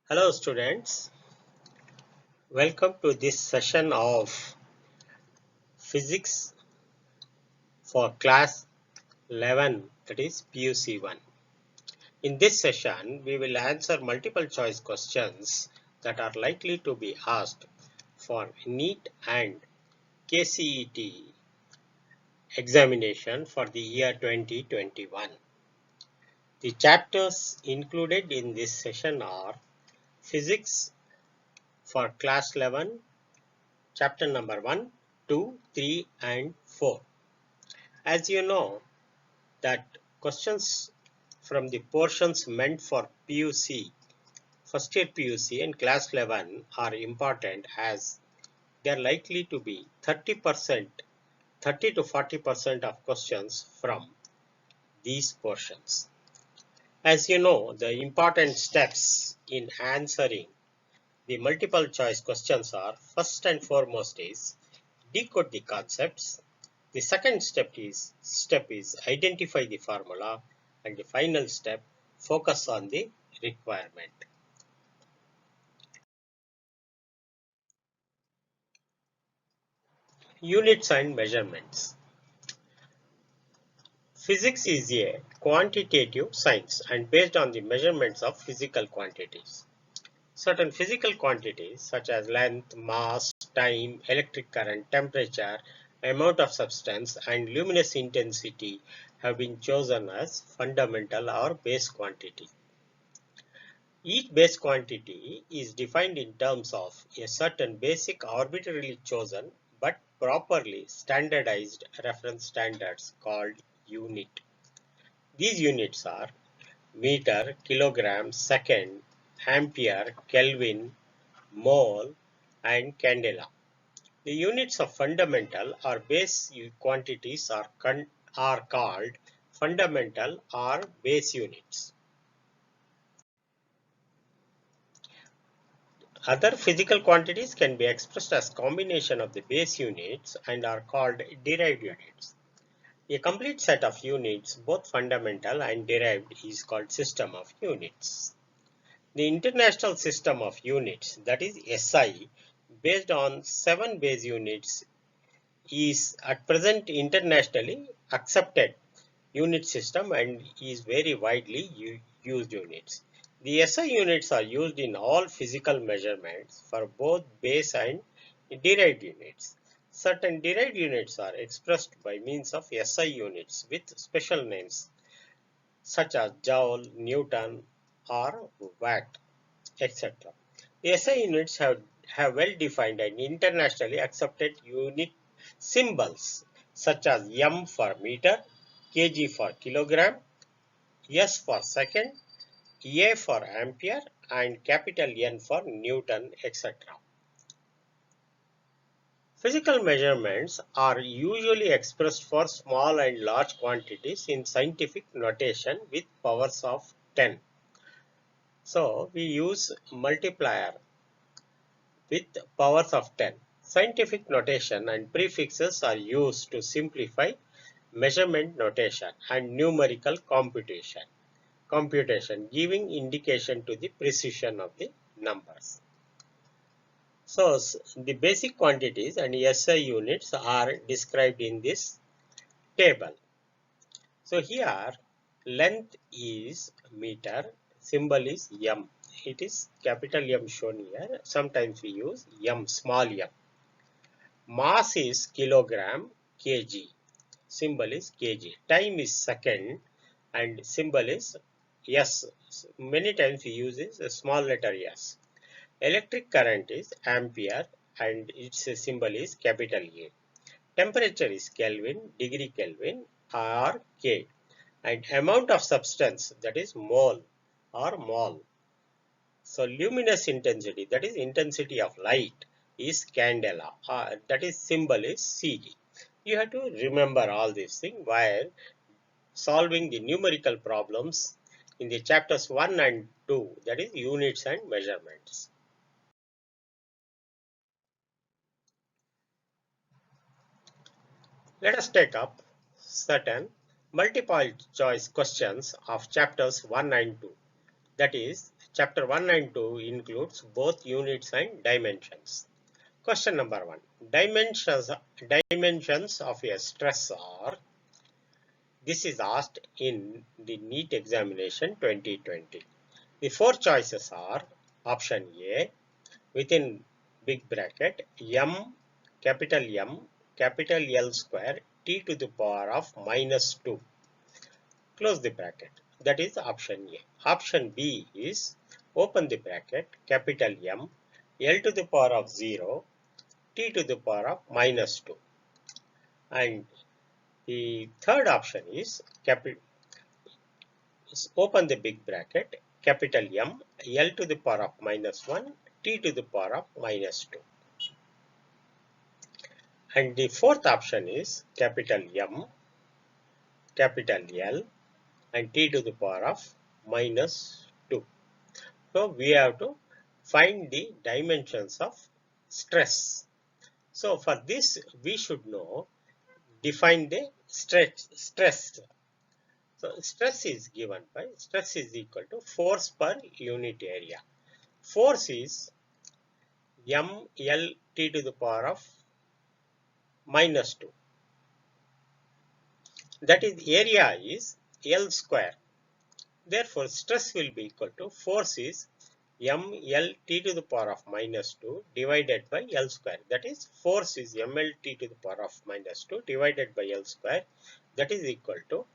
Hello students, welcome to this session of physics for class 11, that is PUC 1. In this session we will answer multiple choice questions that are likely to be asked for NEET and KCET examination for the year 2021. The chapters included in this session are physics for class 11, chapter number 1, 2, 3 and 4. As you know that questions from the portions meant for PUC, first year PUC and class 11 are important as they are likely to be 30 to 40% of questions from these portions. As you know, the important steps in answering the multiple choice questions are first and foremost is decode the concepts. The second step is identify the formula, and the final step focus on the requirement. Units and measurements. Physics is a quantitative science and based on the measurements of physical quantities. Certain physical quantities such as length, mass, time, electric current, temperature, amount of substance and luminous intensity have been chosen as fundamental or base quantity. Each base quantity is defined in terms of a certain basic arbitrarily chosen but properly standardized reference standards called unit. These units are meter, kilogram, second, ampere, Kelvin, mole, and candela. The units of fundamental or base quantities are called fundamental or base units. Other physical quantities can be expressed as combination of the base units and are called derived units. A complete set of units, both fundamental and derived, is called system of units. The International System of Units, that is SI, based on 7 base units, is at present internationally accepted unit system and is very widely used units. The SI units are used in all physical measurements for both base and derived units. Certain derived units are expressed by means of SI units with special names such as joule, Newton or watt, etc. The SI units have well-defined and internationally accepted unit symbols such as M for meter, kg for kilogram, S for second, A for ampere, and capital N for Newton, etc. Physical measurements are usually expressed for small and large quantities in scientific notation with powers of 10. So we use multiplier with powers of 10. Scientific notation and prefixes are used to simplify measurement notation and numerical computation giving indication to the precision of the numbers. So the basic quantities and SI units are described in this table. So here length is meter, symbol is M. It is capital M shown here. Sometimes we use M, small m. Mass is kilogram, kg. Symbol is kg. Time is second and symbol is S. Many times we use this a small letter S. Electric current is ampere and its symbol is capital A. Temperature is Kelvin, degree Kelvin or K. And amount of substance, that is mole or mole. So luminous intensity, that is intensity of light, is candela. That is symbol is CD. You have to remember all these things while solving the numerical problems in the chapters 1 and 2, that is units and measurements. Let us take up certain multiple choice questions of chapters 1 and 2. That is, chapter 1 and 2 includes both units and dimensions. Question number 1. Dimensions of a stress are. This is asked in the NEET examination 2020. The four choices are option A, within big bracket, M, capital L square, t to the power of minus 2. Close the bracket. That is option A. Option B is open the bracket, capital M, L to the power of 0, t to the power of minus 2. And the third option is open the big bracket, capital M, L to the power of minus 1, t to the power of minus 2. And the fourth option is capital M, capital L, and t to the power of minus 2. So we have to find the dimensions of stress. So for this we should know, define the stress. So stress is given by, stress is equal to force per unit area. Force is ml t to the power of minus 2. That is, area is L square. Therefore, stress will be equal to force is ml t to the power of minus 2 divided by L square. That is, force is ml t to the power of minus 2 divided by L square. That is equal to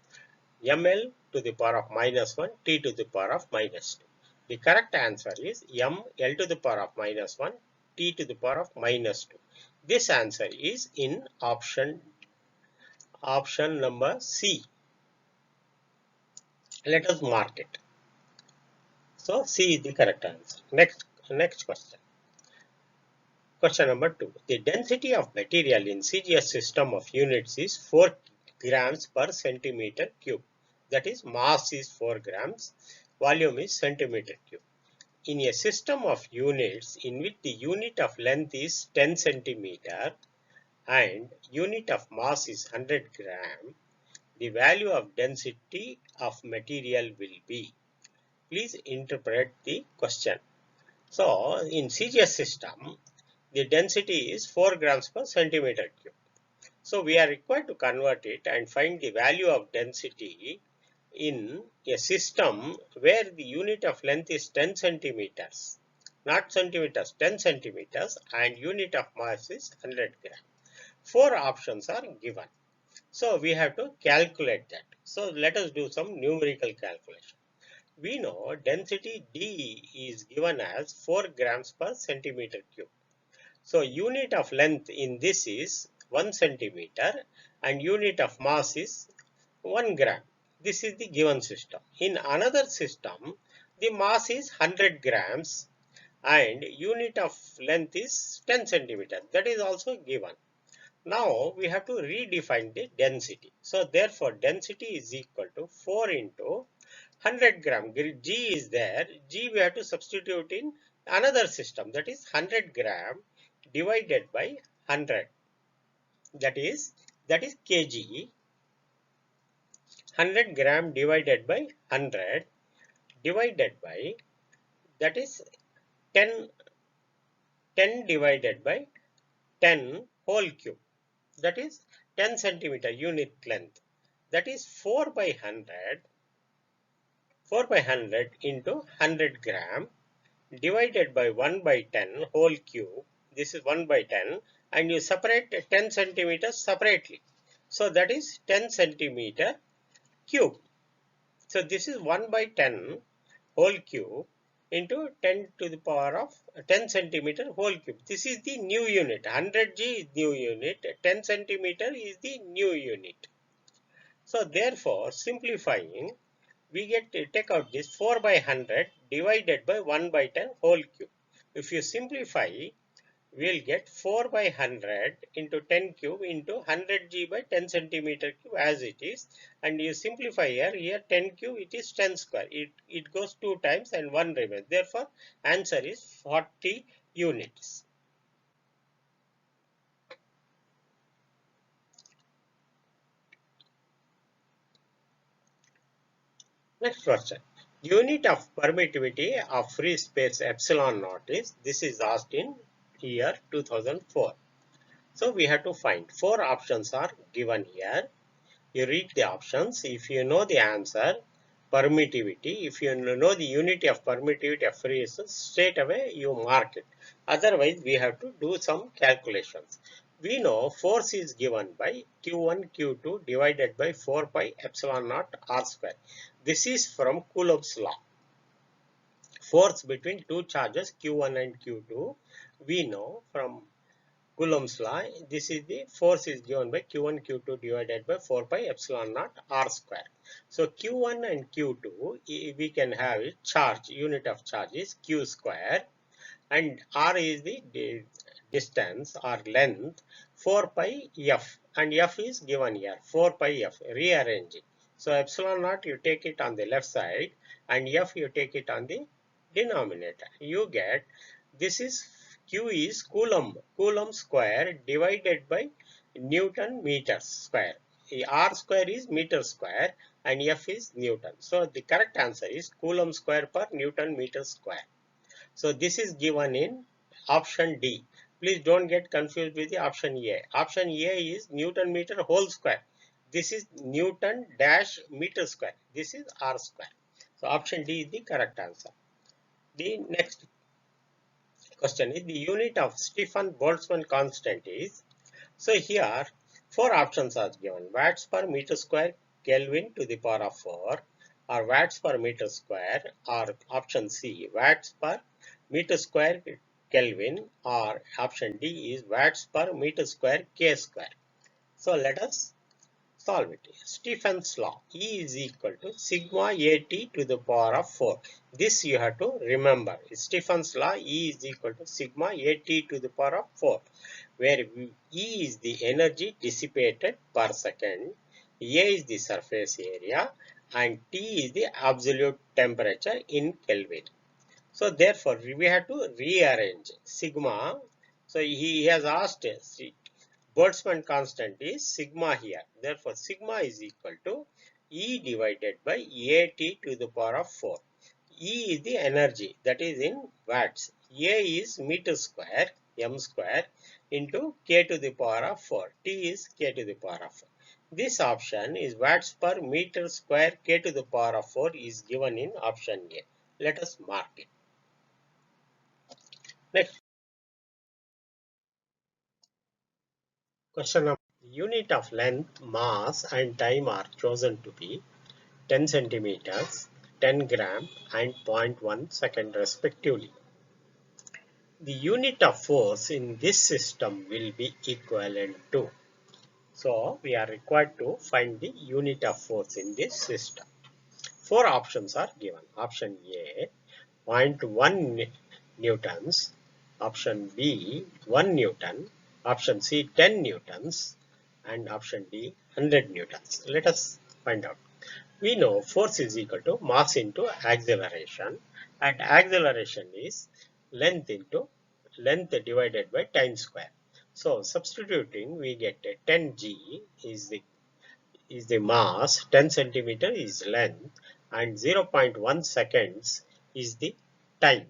ml to the power of minus 1 t to the power of minus 2. The correct answer is ml to the power of minus 1 t to the power of minus 2. This answer is in option number C. Let us mark it. So C is the correct answer. Next question. Question number 2. The density of material in CGS system of units is 4 grams per centimeter cube. That is, mass is 4 grams, volume is centimeter cube. In a system of units in which the unit of length is 10 centimeter and unit of mass is 100 gram, the value of density of material will be. Please interpret the question. So, in CGS system, the density is 4 grams per centimeter cube. So, we are required to convert it and find the value of density in a system where the unit of length is 10 centimeters, not centimeters, 10 centimeters, and unit of mass is 100 grams. 4 options are given. So, we have to calculate that. So, let us do some numerical calculation. We know density D is given as 4 grams per centimeter cube. So, unit of length in this is 1 centimeter and unit of mass is 1 gram. This is the given system. In another system, the mass is 100 grams and unit of length is 10 centimeters. That is also given. Now, we have to redefine the density. So, therefore, density is equal to 4 into 100 gram. G is there. G we have to substitute in another system. That is 100 gram divided by 100. That is kg. 100 gram divided by 100 divided by, that is 10 divided by 10 whole cube. That is 10 centimeter unit length. That is 4 by 100 into 100 gram divided by 1 by 10 whole cube. This is 1 by 10 and you separate 10 centimeters separately. So that is 10 centimeter cube. So this is 1 by 10 whole cube into 10 to the power of 10 centimeter whole cube. This is the new unit. 100G is new unit. 10 centimeter is the new unit. So therefore, simplifying, we get to take out this 4 by 100 divided by 1 by 10 whole cube. If you simplify, we will get 4 by 100 into 10 cube into 100G by 10 centimeter cube as it is. And you simplify here 10 cube, it is 10 square. It goes 2 times and 1 remains. Therefore, answer is 40 units. Next question. Unit of permittivity of free space epsilon naught is, this is asked in year 2004. So we have to find, four options are given here. You read the options. If you know the answer, permittivity, if you know the unity of permittivity of free space, straight away you mark it. Otherwise, we have to do some calculations. We know force is given by Q1 Q2 divided by 4 pi epsilon naught r square. This is from Coulomb's law. Force between two charges Q1 and Q2, we know from Coulomb's law, this is the force is given by Q1 Q2 divided by 4 pi epsilon naught r square. So Q1 and Q2 we can have charge, unit of charge is Q square, and r is the distance or length 4 pi f, and f is given here 4 pi f, rearranging. So epsilon naught you take it on the left side and f you take it on the denominator. You get, this is Q is Coulomb square divided by Newton meters square. R square is meter square and F is Newton. So the correct answer is Coulomb square per Newton meter square. So this is given in option D. Please don't get confused with the option A. Option A is Newton meter whole square. This is Newton dash meter square. This is R square. So option D is the correct answer. The next question is, the unit of Stefan Boltzmann constant is, so here four options are given: watts per meter square Kelvin to the power of 4, or watts per meter square, or option C watts per meter square Kelvin, or option D is watts per meter square K square. So let us solve it. Stefan's law, E is equal to sigma AT to the power of 4. This you have to remember. Stefan's law, E is equal to sigma AT to the power of 4, where E is the energy dissipated per second, A is the surface area, and T is the absolute temperature in Kelvin. So therefore, we have to rearrange sigma. So he has asked, Boltzmann constant is sigma here. Therefore, sigma is equal to E divided by AT to the power of 4. E is the energy, that is in watts. A is meter square, m square, into K to the power of 4. T is K to the power of 4. This option is watts per meter square K to the power of 4 is given in option A. Let us mark it. Next question of unit of length, mass and time are chosen to be 10 centimeters, 10 gram and 0.1 second respectively. The unit of force in this system will be equivalent to. So we are required to find the unit of force in this system. Four options are given. Option A, zero point 0.1 newtons. Option B, 1 newton. Option C, 10 newtons. And option D, 100 newtons. Let us find out. We know force is equal to mass into acceleration, and acceleration is length into length divided by time square. So substituting, we get 10g is the mass, 10 centimeter is length, and 0.1 seconds is the time.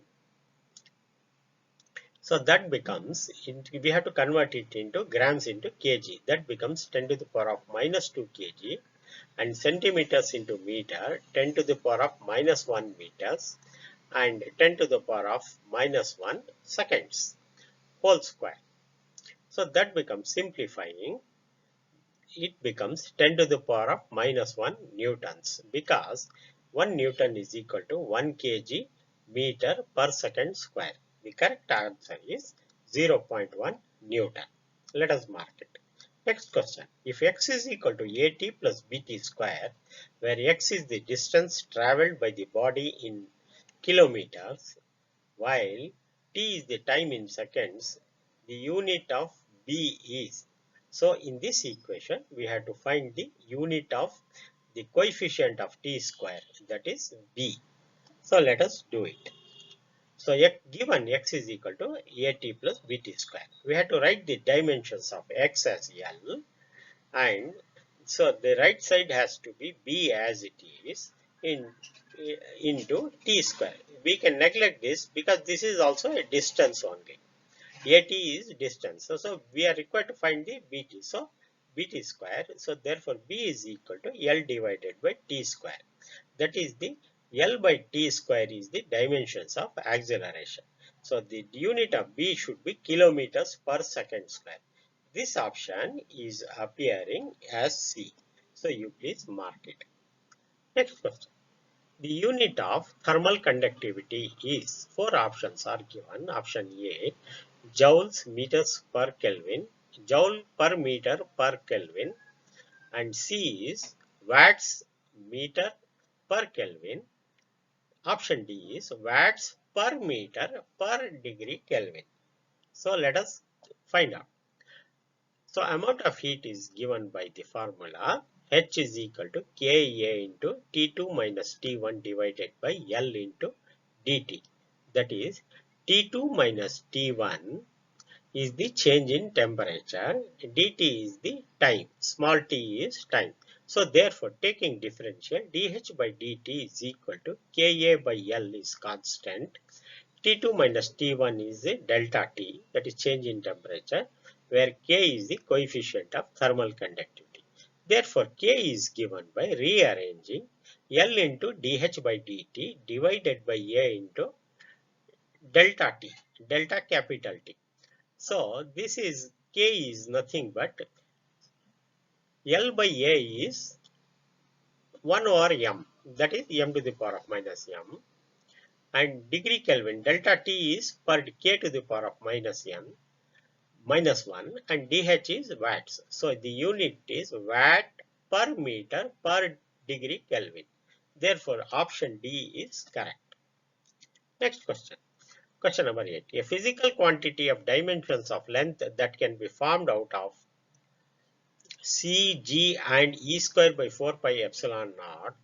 So that becomes, we have to convert it into grams into kg. That becomes 10 to the power of minus 2 kg, and centimeters into meter, 10 to the power of minus 1 meters, and 10 to the power of minus 1 seconds whole square. So that becomes, simplifying, it becomes 10 to the power of minus 1 newtons, because 1 newton is equal to 1 kg meter per second square. The correct answer is 0.1 newton. Let us mark it. Next question. If x is equal to at plus bt square, where x is the distance travelled by the body in kilometers, while t is the time in seconds, the unit of b is. So in this equation, we have to find the unit of the coefficient of t square, that is b. So let us do it. So given x is equal to at plus bt square, we have to write the dimensions of x as L, and so the right side has to be b as it is, in, into t square. We can neglect this because this is also a distance only. AT is distance. So we are required to find the BT. So BT square. So therefore B is equal to L divided by T square. That is the L by T square is the dimensions of acceleration. So the unit of B should be kilometers per second square. This option is appearing as C. So you please mark it. Next question. The unit of thermal conductivity is, four options are given. Option A, joules meters per Kelvin, joule per meter per Kelvin, and C is watts meter per Kelvin. Option D is watts per meter per degree Kelvin. So let us find out. So amount of heat is given by the formula H is equal to Ka into T2 minus T1 divided by L into dt. That is T2 minus T1 is the change in temperature, dt is the time, small t is time. So therefore taking differential, dH by dt is equal to Ka by L is constant, T2 minus T1 is the delta T, that is change in temperature, where K is the coefficient of thermal conductivity. Therefore, K is given by rearranging L into dH by dt divided by A into delta T, delta capital T. So, this is K is nothing but L by A is 1 over m, that is m to the power of minus m, and degree Kelvin delta T is per K to the power of minus n minus 1 and dH is watts. So the unit is watt per meter per degree Kelvin. Therefore option D is correct. Next question. Question number 8. A physical quantity of dimensions of length that can be formed out of C, G and E square by 4 pi epsilon naught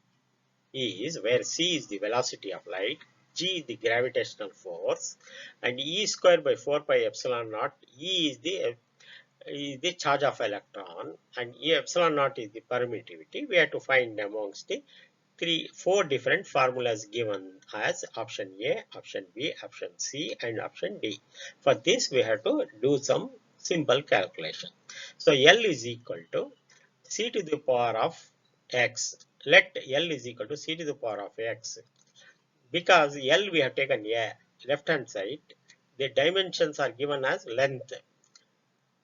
is, where C is the velocity of light, G is the gravitational force, and E square by 4 pi epsilon naught, E is the charge of electron, and E epsilon naught is the permittivity. We have to find amongst the four different formulas given as option A, option B, option C and option D. For this we have to do some simple calculation. So L is equal to C to the power of x. Let L is equal to C to the power of x. Because L we have taken A, left hand side, the dimensions are given as length.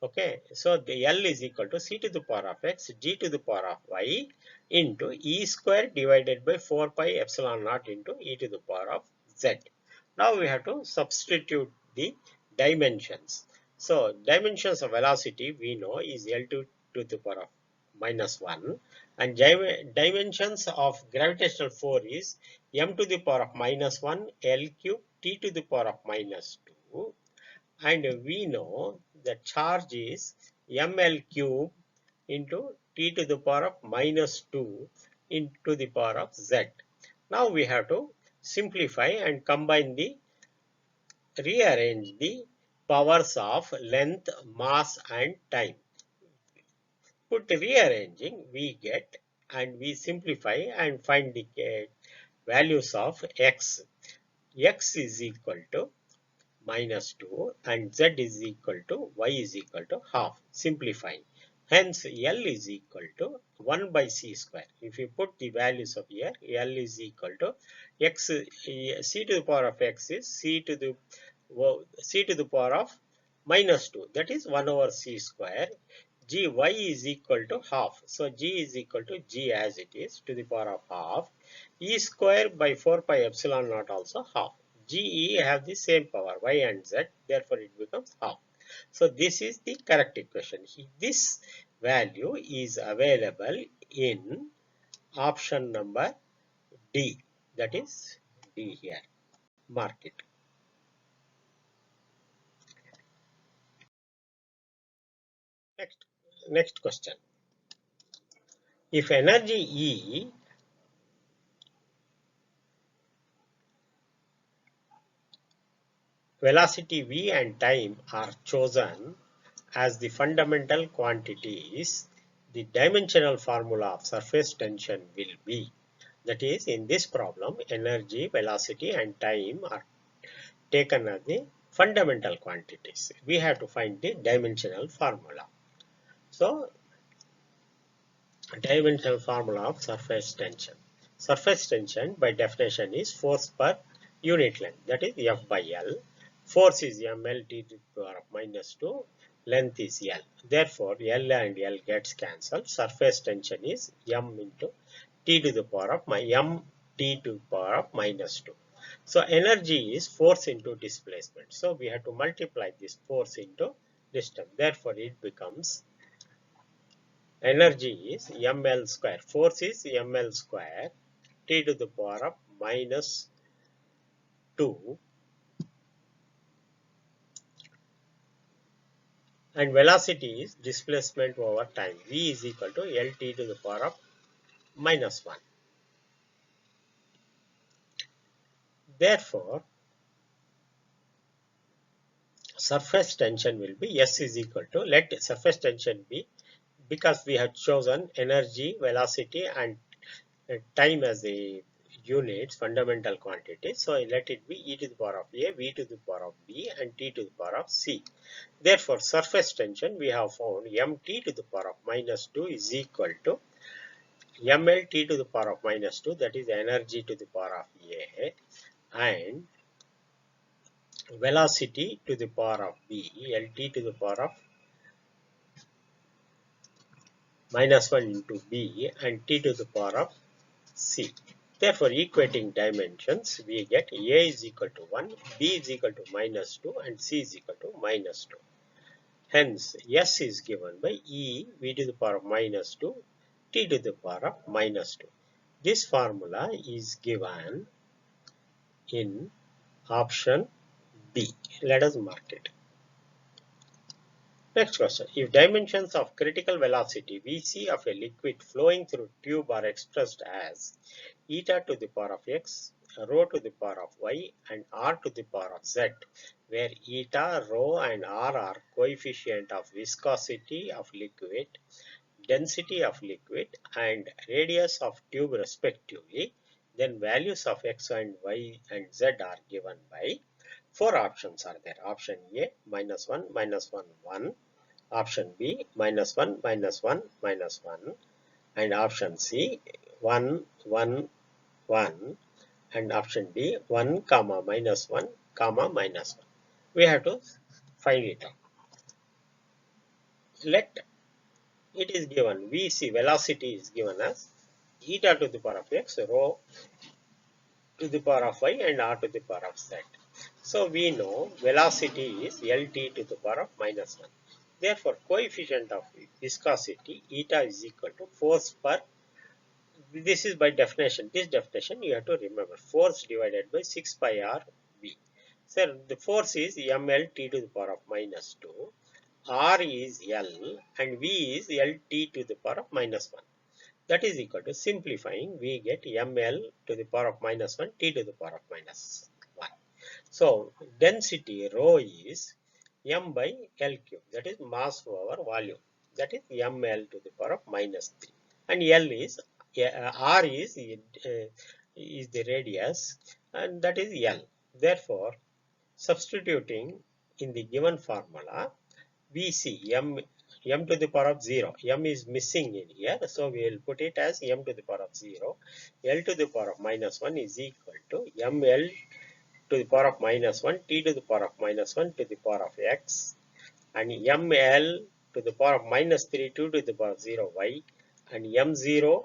Okay, so the L is equal to C to the power of x, G to the power of y into E square divided by 4 pi epsilon naught into E to the power of z. Now we have to substitute the dimensions. So dimensions of velocity we know is L2 to the power of minus 1 and dimensions of gravitational force is m to the power of minus 1 L cube T to the power of minus 2. And we know the charge is ml cube into t to the power of minus 2 into the power of z. Now we have to simplify and combine rearrange the powers of length, mass and time. Put rearranging we get and we simplify and find the values of x. X is equal to minus 2 and z is equal to y is equal to half, simplifying. Hence L is equal to 1 by c square. If you put the values of here, L is equal to x, c to the power of x is c to the power of minus 2, that is 1 over c square. Gy is equal to half. So G is equal to G as it is to the power of half. E square by 4 pi epsilon naught also half. GE have the same power y and z, therefore it becomes half. So this is the correct equation. This value is available in option number D, that is D here. Mark it. Next question. If energy E velocity v and time are chosen as the fundamental quantities, the dimensional formula of surface tension will be. That is, in this problem, energy, velocity and time are taken as the fundamental quantities. We have to find the dimensional formula. So, dimensional formula of surface tension. Surface tension by definition is force per unit length, that is F by L. Force is ml t to the power of minus 2, length is L. Therefore, L and L gets cancelled. Surface tension is m into t to the power of m t to the power of minus 2. So, energy is force into displacement. So, we have to multiply this force into distance. Therefore, it becomes energy is ml square. Force is ml square t to the power of minus 2, and velocity is displacement over time. V is equal to lt to the power of minus 1. Therefore, surface tension will be S is equal to, let surface tension be, because we have chosen energy, velocity and time as the units, fundamental quantities. So, let it be e to the power of A, V to the power of B and T to the power of C. Therefore, surface tension we have found mt to the power of minus 2 is equal to ml t to the power of minus 2, that is energy to the power of A, and velocity to the power of B, lt to the power of minus 1 into B and t to the power of C. Therefore, equating dimensions, we get A is equal to 1, B is equal to minus 2 and C is equal to minus 2. Hence, S is given by E V to the power of minus 2 T to the power of minus 2. This formula is given in option B. Let us mark it. Next question. If dimensions of critical velocity Vc of a liquid flowing through tube are expressed as eta to the power of x, rho to the power of y and r to the power of z, where eta, rho and r are coefficient of viscosity of liquid, density of liquid and radius of tube respectively, then values of x and y and z are given by, four options are there. Option A, minus 1, minus 1, 1. Option B, minus 1, minus 1, minus 1. And option C, 1, 1, 1. And option D, 1, comma, minus 1, comma, minus 1. We have to find it out. Let it is given, Vc, velocity is given as eta to the power of x, rho to the power of y and r to the power of z. So, we know velocity is Lt to the power of minus 1. Therefore, coefficient of viscosity eta is equal to force per, this is by definition, this definition you have to remember, force divided by 6 pi r v. So, the force is ml t to the power of minus 2, r is L and v is Lt to the power of minus 1. That is equal to, simplifying, we get ml to the power of minus 1 t to the power of minus 1. So, density rho is m by L cube, that is mass over volume, that is ml to the power of minus 3, and L is r is the radius and that is L. Therefore, substituting in the given formula, we see m to the power of 0. M is missing in here. So, we will put it as m to the power of 0. L to the power of minus 1 is equal to ml to the power of minus 1 t to the power of minus 1 to the power of x, and ml to the power of minus 3 2 to the power of 0 y, and m0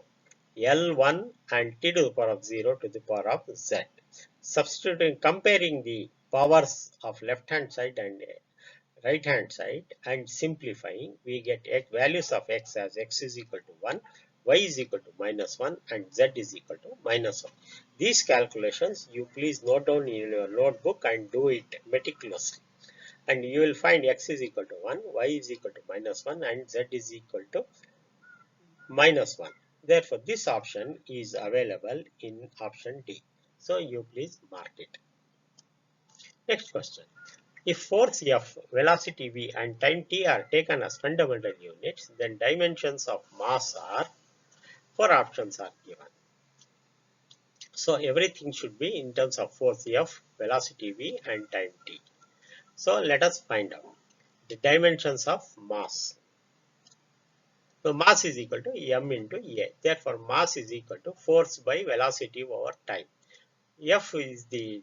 L1 and t to the power of 0 to the power of z. Substituting, comparing the powers of left hand side and right hand side and simplifying, we get values of x as x is equal to 1, y is equal to minus 1 and z is equal to minus 1. These calculations you please note down in your notebook and do it meticulously. And you will find x is equal to 1, y is equal to minus 1 and z is equal to minus 1. Therefore, this option is available in option D. So, you please mark it. Next question. If force F, velocity V and time t are taken as fundamental units, then dimensions of mass are, four options are given. So everything should be in terms of force F, velocity V and time T. So let us find out the dimensions of mass. So mass is equal to m into A. Therefore, mass is equal to force by velocity over time. F is the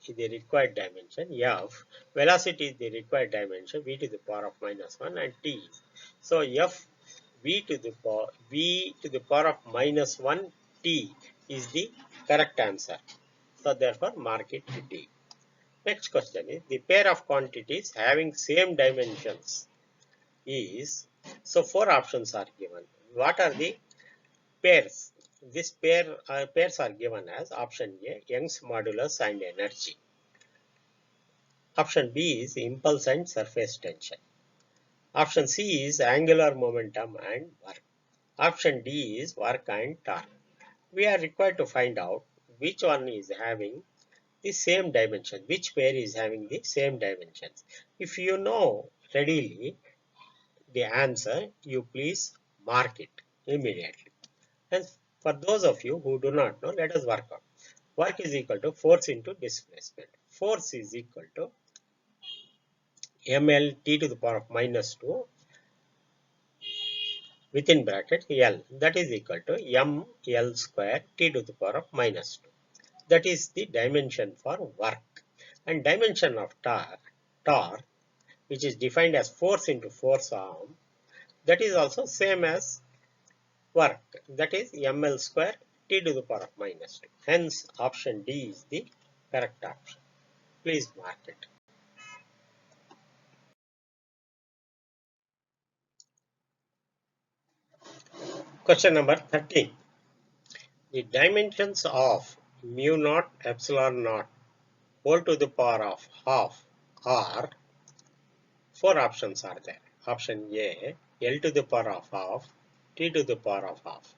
required dimension, F. Velocity is the required dimension, V to the power of minus 1 and T. So F V to the power of minus 1 T is the correct answer. So therefore, mark it to T. Next question is the pair of quantities having same dimensions is, so four options are given. What are the pairs? Pairs are given as option A, Young's modulus and energy. Option B is impulse and surface tension. Option C is angular momentum and work. Option D is work and torque. We are required to find out which one is having the same dimension, which pair is having the same dimensions. If you know readily the answer, you please mark it immediately. And for those of you who do not know, let us work out. Work is equal to force into displacement. Force is equal to ml t to the power of minus 2 within bracket L. That is equal to ml square t to the power of minus 2. That is the dimension for work. And dimension of torque, which is defined as force into force arm, that is also same as work, that is ml square t to the power of minus 2. Hence, option D is the correct option. Please mark it. Question number 13. The dimensions of mu naught epsilon naught whole to the power of half are, four options are there. Option A, L to the power of half, T to the power of half.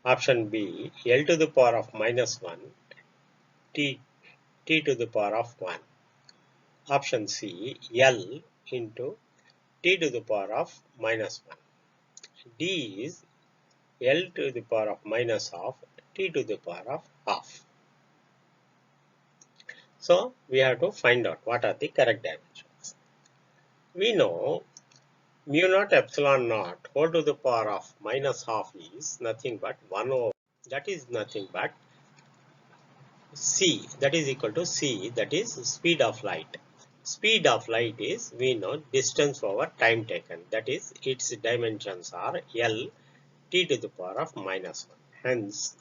Option B, L to the power of minus 1, T to the power of 1. Option C, L into T to the power of minus 1. D is L to the power of minus half, T to the power of half. So we have to find out what are the correct dimensions. We know mu naught epsilon naught whole to the power of minus half is nothing but 1 over, that is nothing but c, that is equal to c, that is speed of light. Speed of light is, we know, distance over time taken, that is its dimensions are L t to the power of minus 1. Hence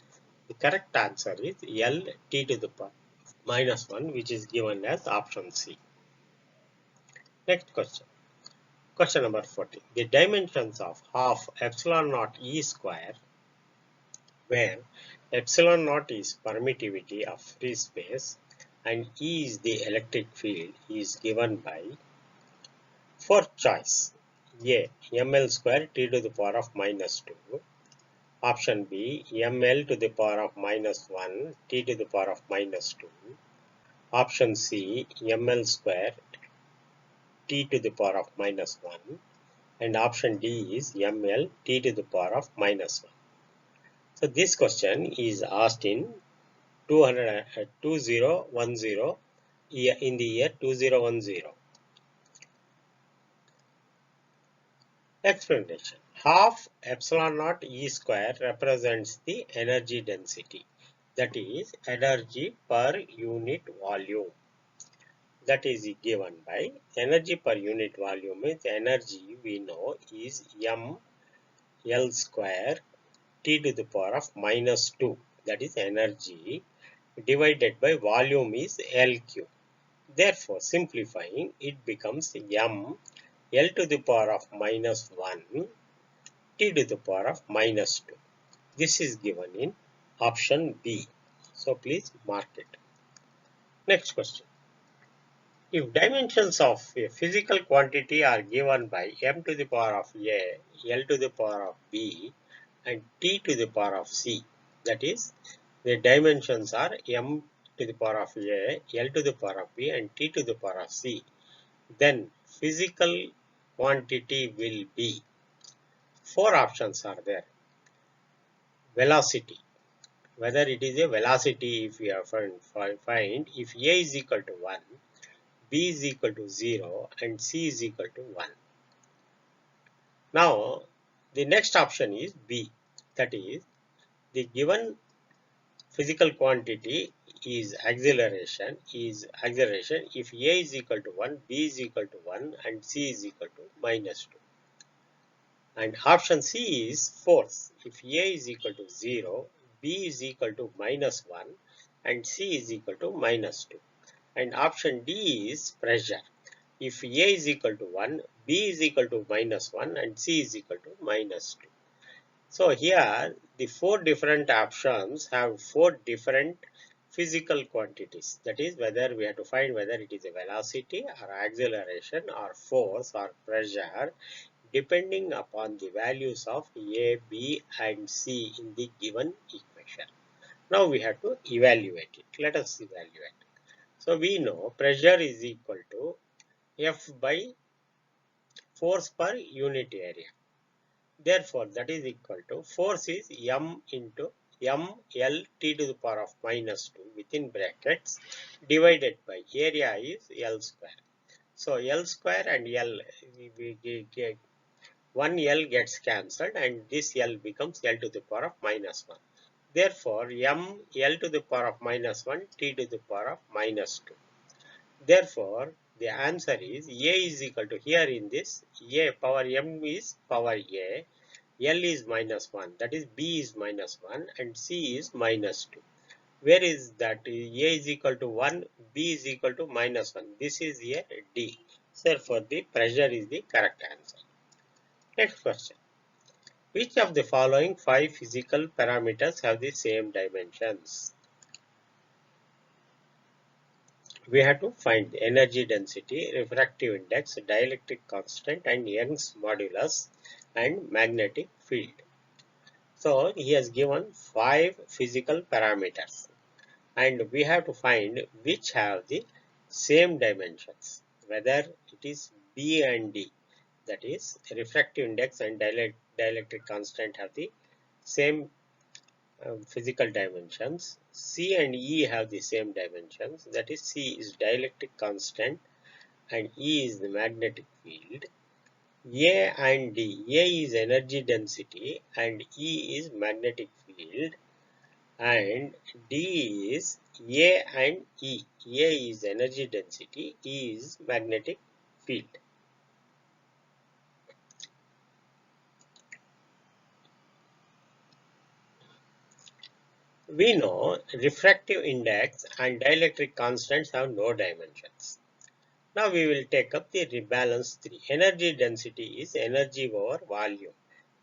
the correct answer is L t to the power minus 1, which is given as option C. Next question. Question number 14. The dimensions of half epsilon naught E square, where epsilon naught is permittivity of free space and E is the electric field, is given by, fourth choice, A, ml square t to the power of minus 2. Option B, ml to the power of minus 1 t to the power of minus 2. Option C, ml square t to the power of minus 1. And option D is ml t to the power of minus 1. So this question is asked in 2010 in the year 2010. Explanation. Half epsilon naught E square represents the energy density, that is energy per unit volume. That is given by energy per unit volume is energy, we know, is ml square t to the power of minus 2, that is energy, divided by volume is LQ. Therefore, simplifying, it becomes m L to the power of minus 1 t to the power of minus 2. This is given in option B. So please mark it. Next question. If dimensions of a physical quantity are given by m to the power of A, L to the power of B, and t to the power of C, that is, the dimensions are m to the power of A, L to the power of B, and t to the power of C, then physical quantity will be, four options are there. Velocity, whether it is a velocity. If we have find if A is equal to 1, B is equal to 0 and C is equal to 1. Now the next option is B, that is the given physical quantity is acceleration if A is equal to 1, B is equal to 1 and C is equal to -2. And option C is force. If A is equal to 0, B is equal to -1 and C is equal to -2. And option D is pressure. If A is equal to 1, B is equal to -1 and C is equal to -2. So here the 4 different options have 4 different physical quantities. That is, whether we have to find whether it is a velocity or acceleration or force or pressure, depending upon the values of A, B and C in the given equation. Now we have to evaluate it. Let us evaluate. So we know pressure is equal to F by force per unit area. Therefore, that is equal to force is M into ML T to the power of -2 within brackets divided by area is L square. So L square and L, we get one L gets cancelled and this L becomes L to the power of -1. Therefore, M L to the power of -1 T to the power of -2. Therefore, the answer is A is equal to, here in this, A power M is power A, L is -1, that is B is -1 and C is -2. Where is that? A is equal to 1, B is equal to -1. This is here D. Therefore, the pressure is the correct answer. Next question. Which of the following 5 physical parameters have the same dimensions? We have to find the energy density, refractive index, dielectric constant and Young's modulus and magnetic field. So he has given 5 physical parameters and we have to find which have the same dimensions, whether it is B and D, that is refractive index and dielectric constant have the same physical dimensions. C and E have the same dimensions, that is C is dielectric constant and E is the magnetic field. A and D, A is energy density and E is magnetic field, and D is A and E. A is energy density, E is magnetic field. We know refractive index and dielectric constants have no dimensions. Now we will take up the rebalance 3. Energy density is energy over volume.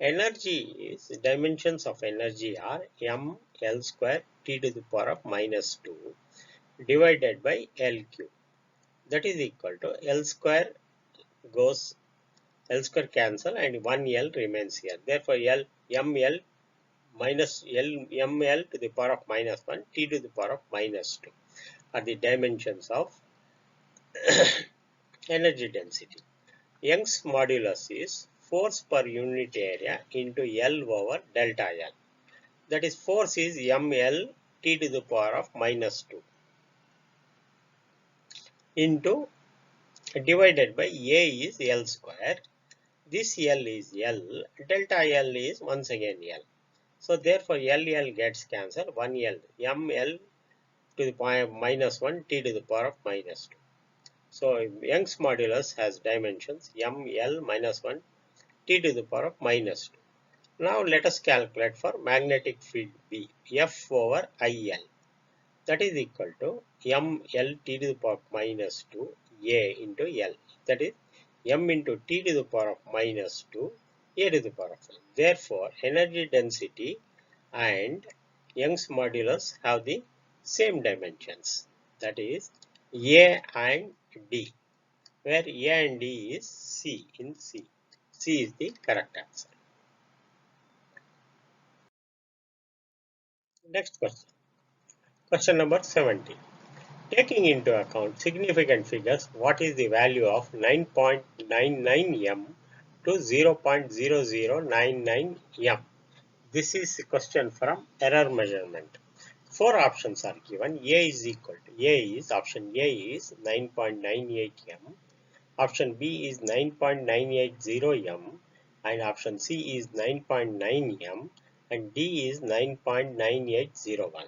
Energy is, dimensions of energy are m L square T to the power of -2 divided by L cube. That is equal to L square cancel and 1 L remains here. Therefore, ml minus ml to the power of -1 T to the power of -2 are the dimensions of energy density. Young's modulus is force per unit area into L over delta L. That is, force is ml T to the power of -2 into divided by A is L square. This L is L, delta L is once again L. So therefore L gets cancelled, 1 L, ml to the power of -1 T to the power of -2. So Young's modulus has dimensions ml -1 T to the power of -2. Now let us calculate for magnetic field B, F over IL. That is equal to ml T to the power of -2 A into L. That is m into T to the power of -2 A to the power of L. Therefore, energy density and Young's modulus have the same dimensions. That is A and D, where A and D is C in C. C is the correct answer. Next question. Question number 70. Taking into account significant figures, what is the value of 9.99 m to 0.0099 m? This is a question from error measurement. Four options are given. A is equal to option A is 9.98 m, option B is 9.980 m, and option C is 9.9 m, and D is 9.9801.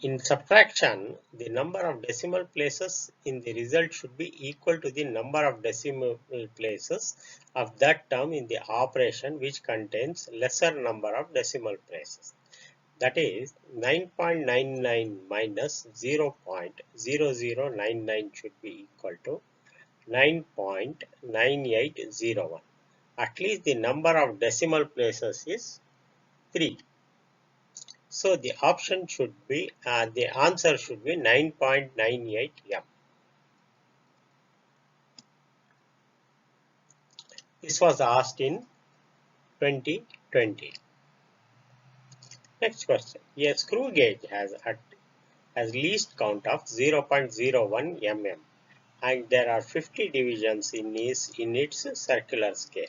In subtraction, the number of decimal places in the result should be equal to the number of decimal places of that term in the operation which contains lesser number of decimal places. That is 9.99 minus 0.0099 should be equal to 9.9801. At least the number of decimal places is 3. So the option should be, the answer should be 9.98 m. This was asked in 2020. Next question. A screw gauge has least count of 0.01 mm and there are 50 divisions in its circular scale.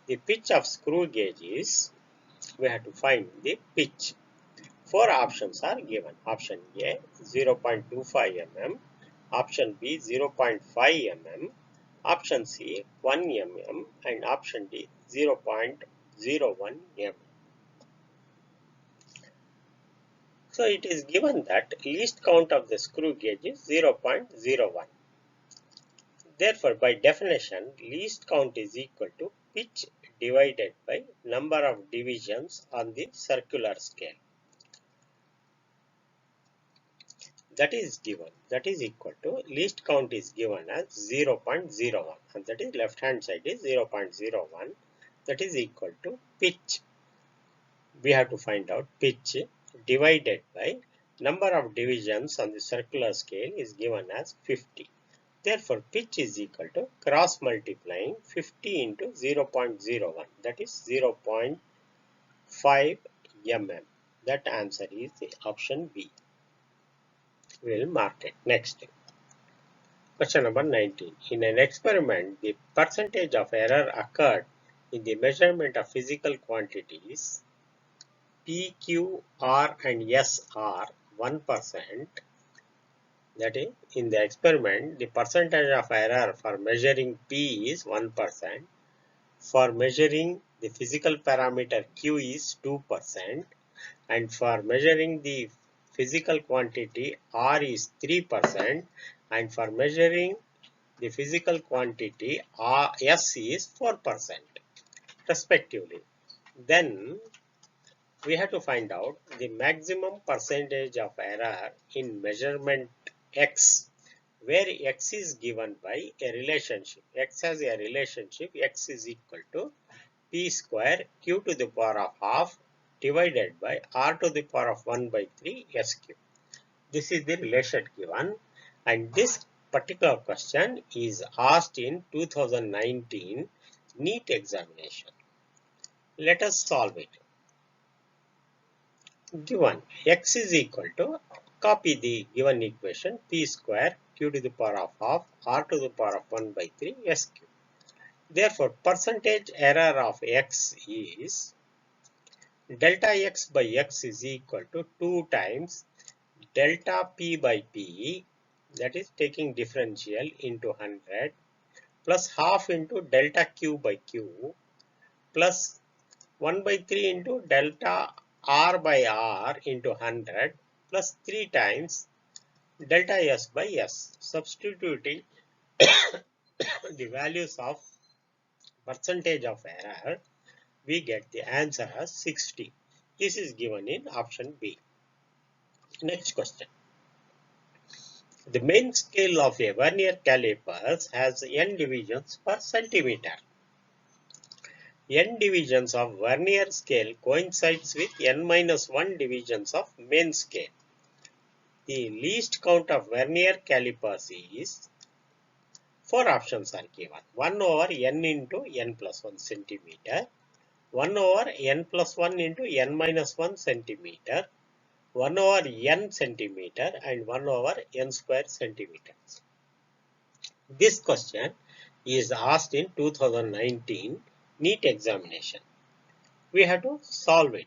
The pitch of screw gauge is, we have to find the pitch. Four options are given. Option A 0.25 mm, option B 0.5 mm, option C 1 mm, and option D 0.01 mm. So it is given that least count of the screw gauge is 0.01. Therefore, by definition, least count is equal to pitch divided by number of divisions on the circular scale. That is given, that is equal to least count is given as 0.01 and that is left hand side is 0.01, that is equal to pitch. We have to find out pitch divided by number of divisions on the circular scale is given as 50. Therefore, pitch is equal to cross multiplying 50 into 0.01, that is 0.5 mm. That answer is the option B. We will mark it. Next. Question number 19. In an experiment, the percentage of error occurred in the measurement of physical quantities P, Q, R and S are 1%. That is, in the experiment, the percentage of error for measuring P is 1%. For measuring the physical parameter Q is 2%. And for measuring the physical quantity R is 3%. And for measuring the physical quantity S is 4%, respectively. Then we have to find out the maximum percentage of error in measurement X, where X is given by a relationship. X has a relationship, X is equal to P square Q to the power of half divided by R to the power of 1 by 3 SQ. This is the relation given, and this particular question is asked in 2019 NEET examination. Let us solve it. Given X is equal to, copy the given equation, P square Q to the power of half R to the power of 1 by 3 SQ. Therefore, percentage error of X is delta X by X is equal to 2 times delta P by P, that is taking differential into 100, plus half into delta Q by Q, plus 1 by 3 into delta R by R into 100, plus 3 times delta S by S. Substituting the values of percentage of error, we get the answer as 60. This is given in option B. Next question. The main scale of a vernier caliper has n divisions per centimeter. N divisions of vernier scale coincides with n-1 divisions of main scale. The least count of vernier calipers is, 4 options are given. 1 over n into n plus 1 centimeter, 1 over n plus 1 into n-1 centimeter, 1 over n centimeter, and 1 over n square centimeters. This question is asked in 2019 NEET examination. We have to solve it.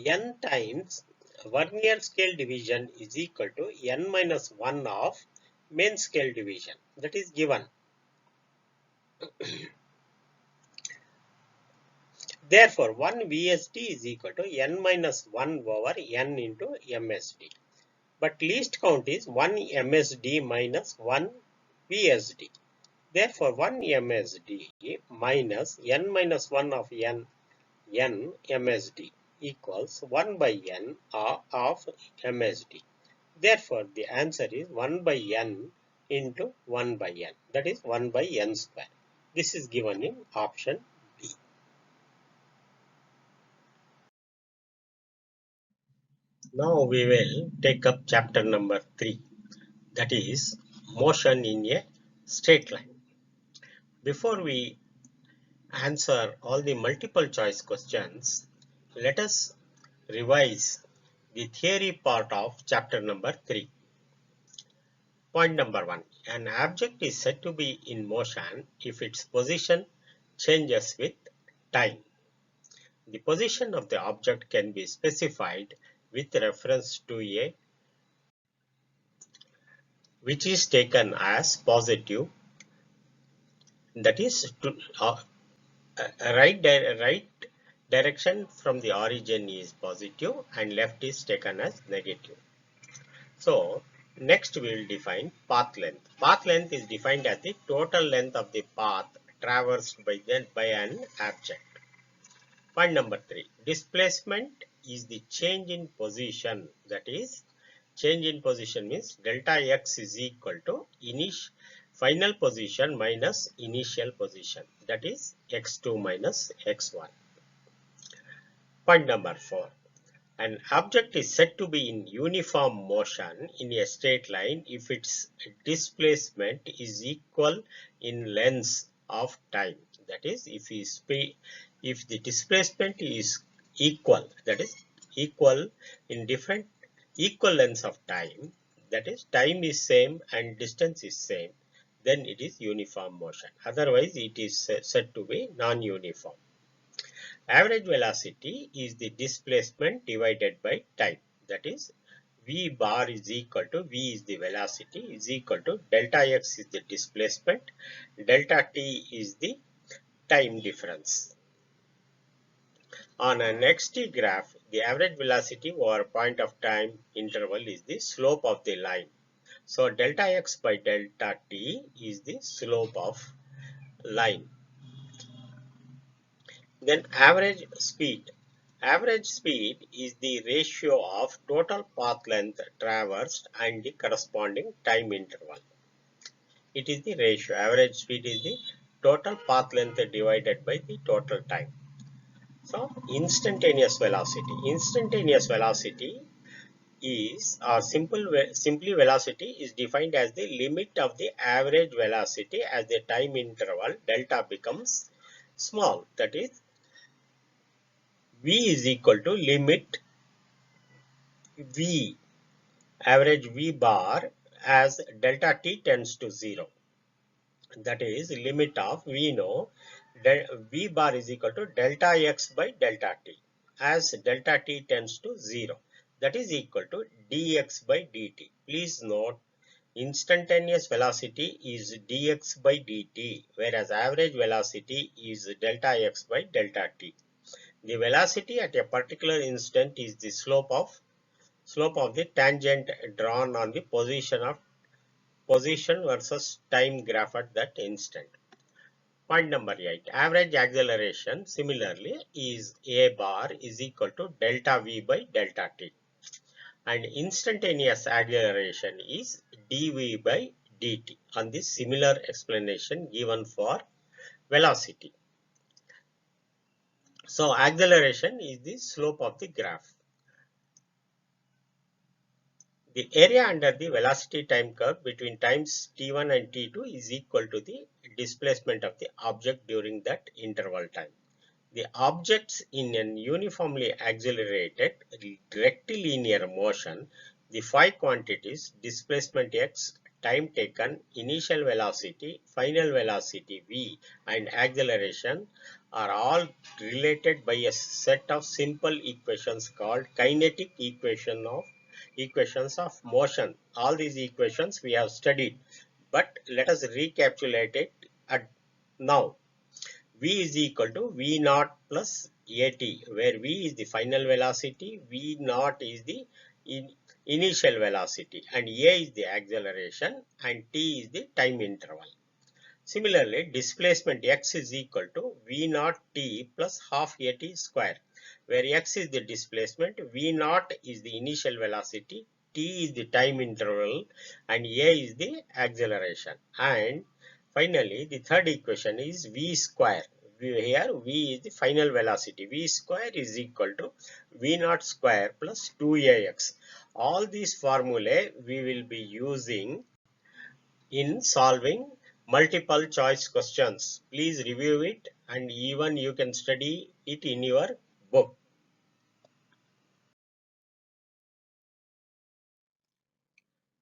n times Vernier scale division is equal to n minus 1 of main scale division. That is given. Therefore, 1 VSD is equal to n minus 1 over n into MSD. But least count is 1 MSD minus 1 VSD. Therefore, 1 MSD minus n minus 1 of n MSD equals 1 by n of MSD. Therefore, the answer is 1 by n into 1 by n. That is 1 by n square. This is given in option B. Now we will take up chapter number 3, that is motion in a straight line. Before we answer all the multiple choice questions, let us revise the theory part of chapter number 3. Point number 1. An object is said to be in motion if its position changes with time. The position of the object can be specified with reference to a which is taken as positive, that is to, right direction from the origin is positive and left is taken as negative. So next we will define path length. Path length is defined as the total length of the path traversed by an object. Point number 3. Displacement is the change in position. That is, change in position means delta x is equal to final position minus initial position. That is x2 minus x1. Point number 4. An object is said to be in uniform motion in a straight line if its displacement is equal in length of time. That is, if the displacement is equal, that is equal in different equal lengths of time, that is time is same and distance is same, then it is uniform motion. Otherwise, it is said to be non-uniform. Average velocity is the displacement divided by time. That is, V bar is equal to V is the velocity is equal to delta x is the displacement, delta t is the time difference. On an xt graph, the average velocity over point of time interval is the slope of the line. So delta x by delta t is the slope of line. Then average speed. Average speed is the ratio of total path length traversed and the corresponding time interval. It is the ratio. Average speed is the total path length divided by the total time. So, instantaneous velocity. Instantaneous velocity is, simply velocity is defined as the limit of the average velocity as the time interval delta becomes small. That is, V is equal to limit V, average V bar as delta t tends to 0. That is, limit of we know V bar is equal to delta x by delta t as delta t tends to 0. That is equal to dx by dt. Please note, instantaneous velocity is dx by dt, whereas average velocity is delta x by delta t. The velocity at a particular instant is the slope of the tangent drawn on the position versus time graph at that instant. Point number 8. Average acceleration similarly is a bar is equal to delta v by delta t, and instantaneous acceleration is dv by dt on the similar explanation given for velocity. So acceleration is the slope of the graph. The area under the velocity time curve between times t1 and t2 is equal to the displacement of the object during that interval time. The objects in an uniformly accelerated rectilinear motion, the 5 quantities displacement x, time taken, initial velocity, final velocity v, and acceleration are all related by a set of simple equations called kinetic equations of motion. All these equations we have studied, but let us recapitulate it at now. V is equal to V naught plus AT, where V is the final velocity, V naught is the initial velocity, and A is the acceleration, and T is the time interval. Similarly, displacement x is equal to V naught t plus half AT square, where x is the displacement, V naught is the initial velocity, t is the time interval, and A is the acceleration. And finally, the third equation is V square. Here V is the final velocity. V square is equal to V naught square plus 2AX. All these formulae we will be using in solving multiple choice questions. Please review it, and even you can study it in your book.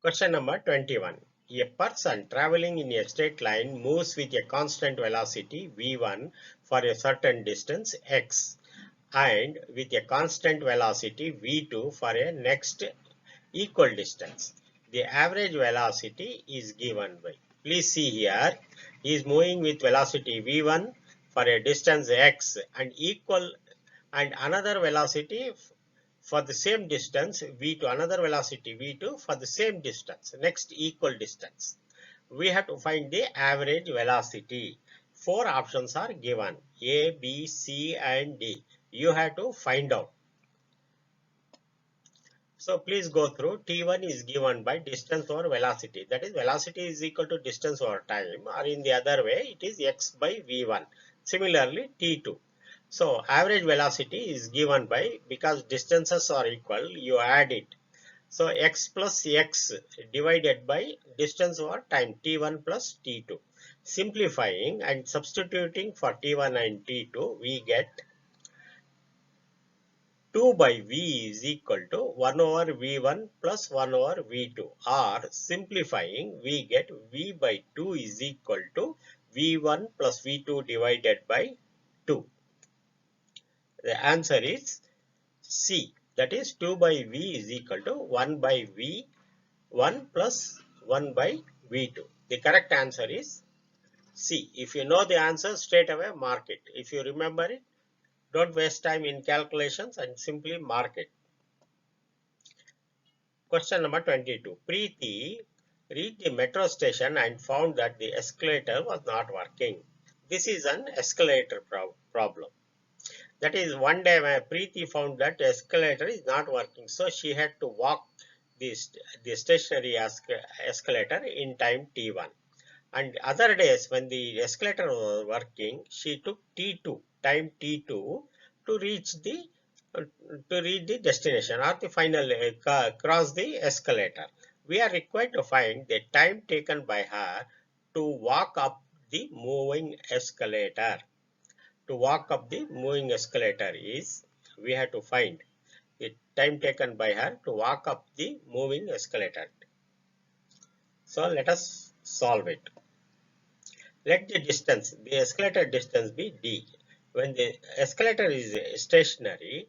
Question number 21. A person traveling in a straight line moves with a constant velocity v1 for a certain distance x and with a constant velocity v2 for a next equal distance. The average velocity is given by. Please see here, he is moving with velocity v1 for a distance x and another velocity for the same distance v2, another velocity v2 for the same distance, next equal distance. We have to find the average velocity. Four options are given, A, B, C and D. You have to find out. So please go through. T1 is given by distance over velocity. That is, velocity is equal to distance over time, or in the other way, it is x by v1. Similarly, T2. So average velocity is given by, because distances are equal, you add it. So x plus x divided by distance over time, T1 plus T2. Simplifying and substituting for T1 and T2, we get 2 by V is equal to 1 over V1 plus 1 over V2, or simplifying we get V by 2 is equal to V1 plus V2 divided by 2. The answer is C, that is 2 by V is equal to 1 by V1 plus 1 by V2. The correct answer is C. If you know the answer, straight away mark it. If you remember it, don't waste time in calculations and simply mark it. Question number 22. Preeti reached the metro station and found that the escalator was not working. This is an escalator problem. That is, one day Preeti found that the escalator is not working. So she had to walk the stationary escalator in time t1. And other days when the escalator was working, she took t2, time t2 to reach the destination or the final cross the escalator. We are required to find the time taken by her to walk up the moving escalator. To walk up the moving escalator is, we have to find the time taken by her to walk up the moving escalator. So let us solve it. Let the distance, the escalator distance be d. When the escalator is stationary,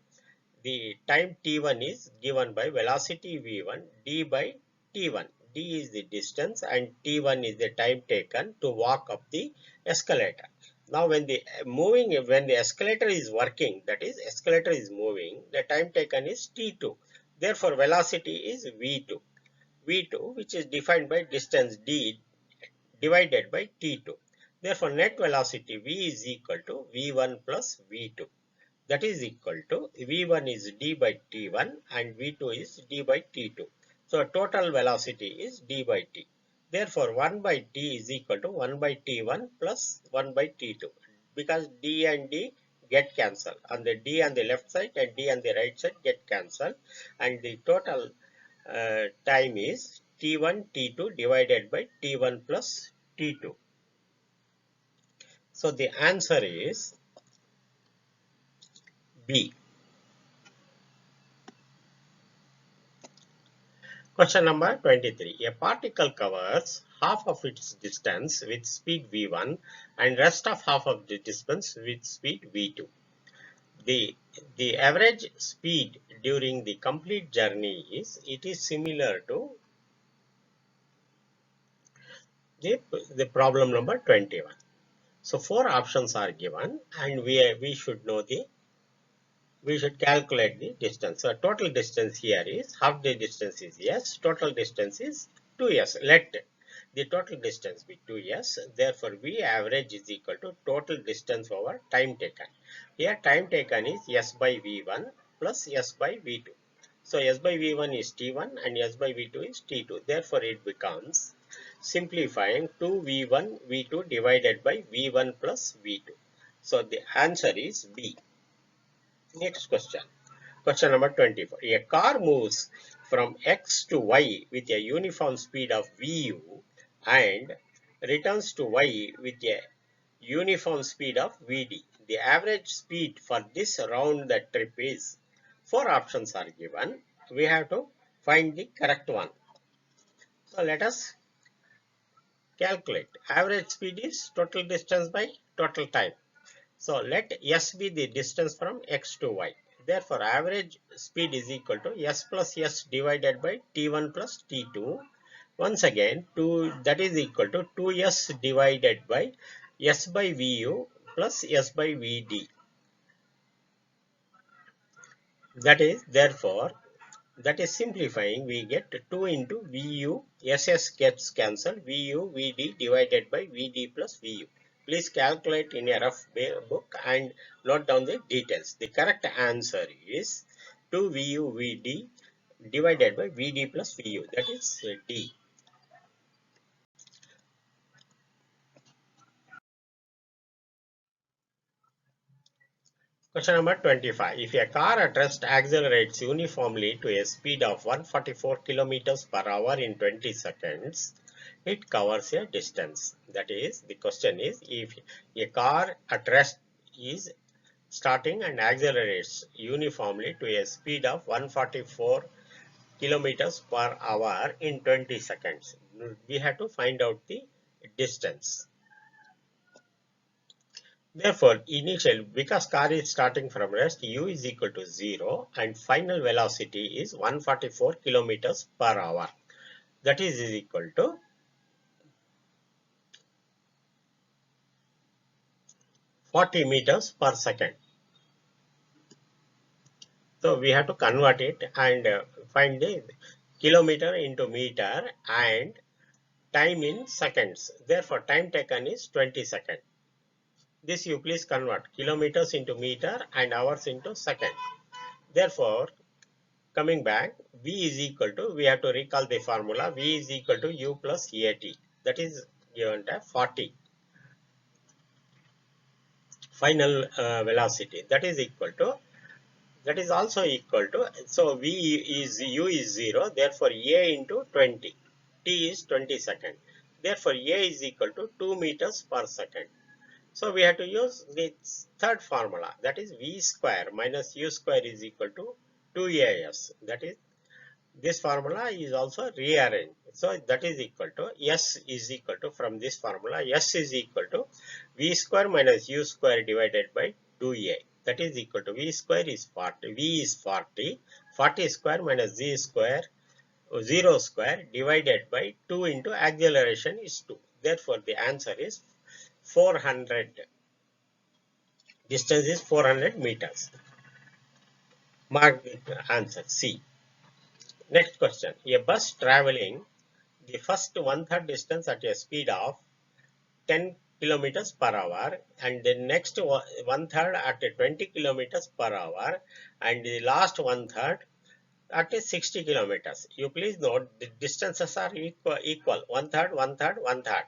the time t1 is given by velocity v1 d by t1. D is the distance and t1 is the time taken to walk up the escalator. Now when the escalator is working, that is, escalator is moving, the time taken is t2. Therefore velocity is v2. V2, which is defined by distance d divided by t2. Therefore net velocity v is equal to v1 plus v2. That is equal to v1 is d by t1 and v2 is d by t2. So total velocity is d by t. Therefore 1 by t is equal to 1 by t1 plus 1 by t2, because d and d get cancelled. On the d on the left side and d on the right side get cancelled, and the total time is t1 t2 divided by t1 plus t2. So the answer is B. Question number 23. A particle covers half of its distance with speed v1 and rest of half of the distance with speed v2. The average speed during the complete journey is similar to the problem number 21. So four options are given and we should calculate the distance. So total distance here is half the distance is s, total distance is 2s. Let the total distance be 2s. Therefore, V average is equal to total distance over time taken. Here time taken is s by v1 plus s by v2. So s by v1 is t1 and s by v2 is t2. Therefore, it becomes simplifying 2v1 v2 divided by v1 plus v2. So the answer is B. Next question. Question number 24. A car moves from X to Y with a uniform speed of Vu and returns to Y with a uniform speed of Vd. The average speed for this round the trip is, four options are given. We have to find the correct one. So let us calculate. Average speed is total distance by total time. So let s be the distance from x to y. Therefore, average speed is equal to s plus s divided by t1 plus t2. Once again, that is equal to 2s divided by s by vu plus s by vd. That is, therefore, that is simplifying. We get 2 into vu, ss gets cancelled, vu, vd divided by vd plus vu. Please calculate in a rough book and note down the details. The correct answer is 2 vu, vd divided by vd plus vu. That is D. Question number 25. If a car at rest accelerates uniformly to a speed of 144 kilometers per hour in 20 seconds, it covers a distance. That is, the question is, if a car at rest is starting and accelerates uniformly to a speed of 144 kilometers per hour in 20 seconds, we have to find out the distance. Therefore, because car is starting from rest, u is equal to 0 and final velocity is 144 kilometers per hour. That is equal to 40 meters per second. So we have to convert it and find the kilometer into meter and time in seconds. Therefore, time taken is 20 seconds. This you please convert kilometers into meter and hours into second. Therefore, coming back, V is equal to, we have to recall the formula, V is equal to U plus AT. That is given to 40. Final velocity. That is equal to, that is also equal to, so V is, U is 0. Therefore, A into 20. T is 20 seconds. Therefore, A is equal to 2 meters per second. So we have to use the third formula, that is V square minus U square is equal to 2AS. That is, this formula is also rearranged. So that is equal to S is equal to, from this formula, S is equal to V square minus U square divided by 2A. That is equal to V square is 40, V is 40, 40 square minus Z square, 0 square divided by 2 into acceleration is 2. Therefore, the answer is 400. Distance is 400 meters. Mark the answer C. Next question. A bus traveling the first one-third distance at a speed of 10 kilometers per hour and the next one-third at 20 kilometers per hour and the last one-third at 60 kilometers. You please note the distances are equal. One-third, one-third, one-third.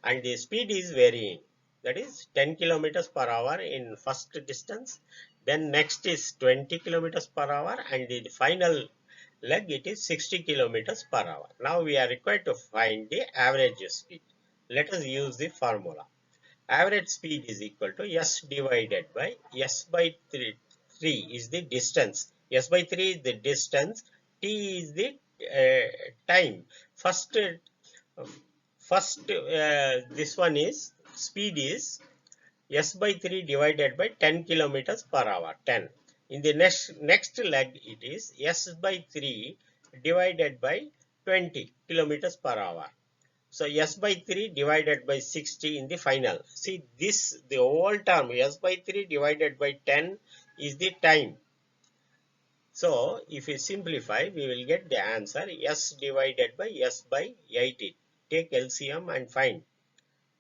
And the speed is varying. That is 10 kilometers per hour in first distance. Then next is 20 kilometers per hour and the final leg it is 60 kilometers per hour. Now we are required to find the average speed. Let us use the formula. Average speed is equal to S divided by S by 3 is the distance. S by 3 is the distance. T is the time. First, this one is speed is s by 3 divided by 10 kilometers per hour. 10. In the next leg, it is s by 3 divided by 20 kilometers per hour. So s by 3 divided by 60 in the final. See this, the whole term s by 3 divided by 10 is the time. So if we simplify, we will get the answer s divided by s by 80. Take LCM and find.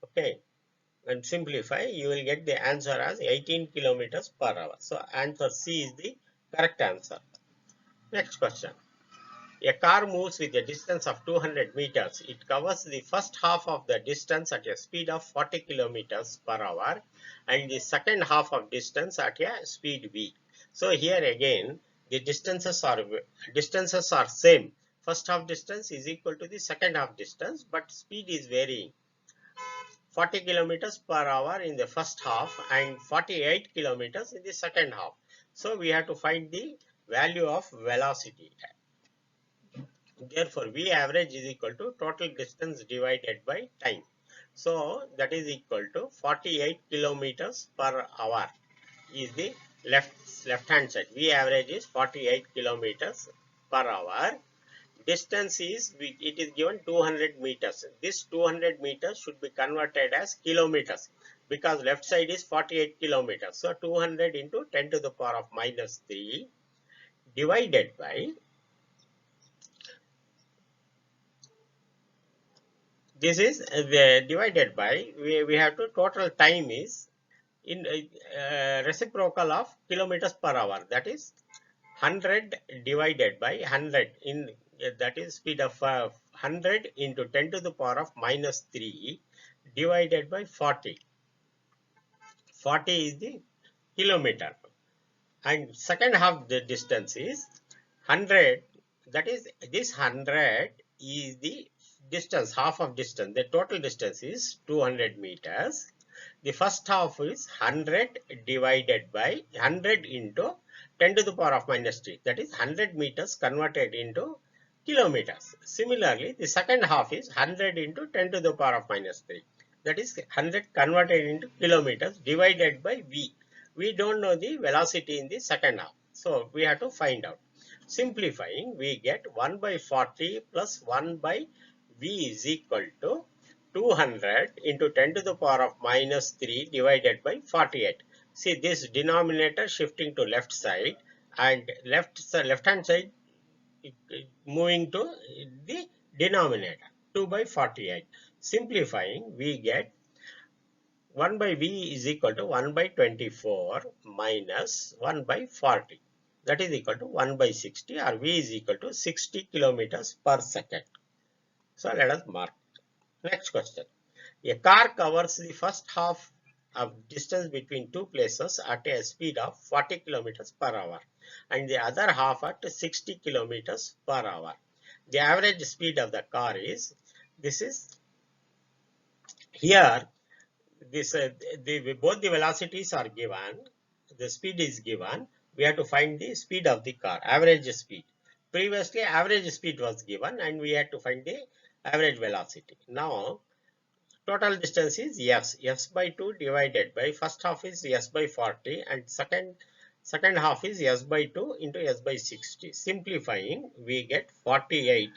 Okay. And simplify, you will get the answer as 18 kilometers per hour. So answer C is the correct answer. Next question. A car moves with a distance of 200 meters. It covers the first half of the distance at a speed of 40 kilometers per hour and the second half of distance at a speed v. So here again the distances are same. First half distance is equal to the second half distance, but speed is varying. 40 kilometers per hour in the first half and 48 kilometers in the second half. So we have to find the value of velocity. Therefore, V average is equal to total distance divided by time. So that is equal to 48 kilometers per hour is the left hand side. V average is 48 kilometers per hour. Distance is, it is given 200 meters. This 200 meters should be converted as kilometers because left side is 48 kilometers. So 200 into 10 to the power of minus 3 divided by, this is the divided by, we have to total time is in reciprocal of kilometers per hour, that is 100 divided by 100 in that is speed of 100 into 10 to the power of minus 3 divided by 40. 40 is the kilometer and second half the distance is 100, that is this 100 is the distance, half of distance. The total distance is 200 meters. The first half is 100 divided by 100 into 10 to the power of minus 3. That is 100 meters converted into kilometers. Similarly, the second half is 100 into 10 to the power of minus 3. That is 100 converted into kilometers divided by V. We don't know the velocity in the second half. So we have to find out. Simplifying, we get 1 by 40 plus 1 by V is equal to 200 into 10 to the power of minus 3 divided by 48. See this denominator shifting to left side and left hand side moving to the denominator, 2 by 48. Simplifying, we get 1 by V is equal to 1 by 24 minus 1 by 40. That is equal to 1 by 60, or V is equal to 60 kilometers per second. So let us mark. Next question. A car covers the first half of distance between two places at a speed of 40 kilometers per hour and the other half at 60 kilometers per hour. The average speed of the car is, this is here, this both the velocities are given, the speed is given. We have to find the speed of the car, average speed. Previously average speed was given and we had to find the average velocity. Now total distance is s by 2 divided by, first half is s by 40 and second half is s by 2 into s by 60. Simplifying, we get 48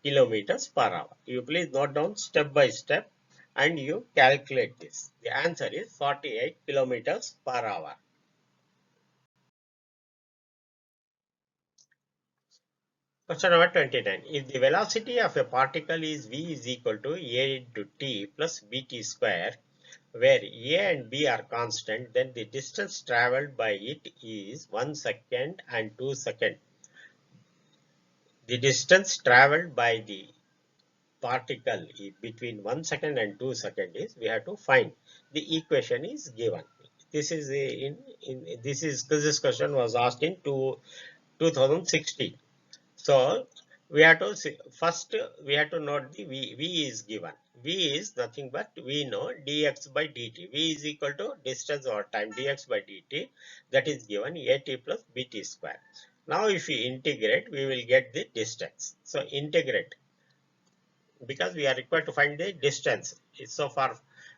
kilometers per hour. You please note down step by step and you calculate this. The answer is 48 kilometers per hour. Question number 29. If the velocity of a particle is v is equal to a into t plus bt square, where a and b are constant, then the distance traveled by it is 1 second and 2 seconds. The distance traveled by the particle between 1 second and 2 seconds is, we have to find. The equation is given. This is this question was asked in 2016. So we have to see, first we have to note the v is given. V is nothing but, we know dx by dt. V is equal to distance over time, dx by dt, that is given at plus bt square. Now if we integrate, we will get the distance. So integrate, because we are required to find the distance. So far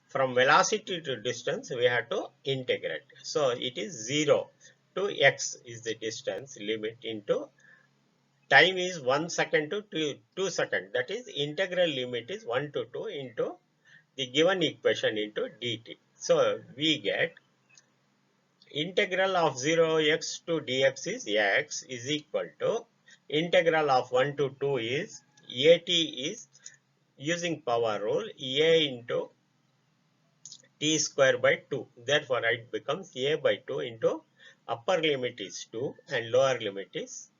from velocity to distance, we have to integrate. So it is 0 to x is the distance limit into time is 1 second to 2 seconds. That is integral limit is 1 to 2 into the given equation into dt. So we get integral of 0x to dx is x is equal to integral of 1 to 2 is at is using power rule a into t square by 2. Therefore, it becomes a by 2 into upper limit is 2 and lower limit is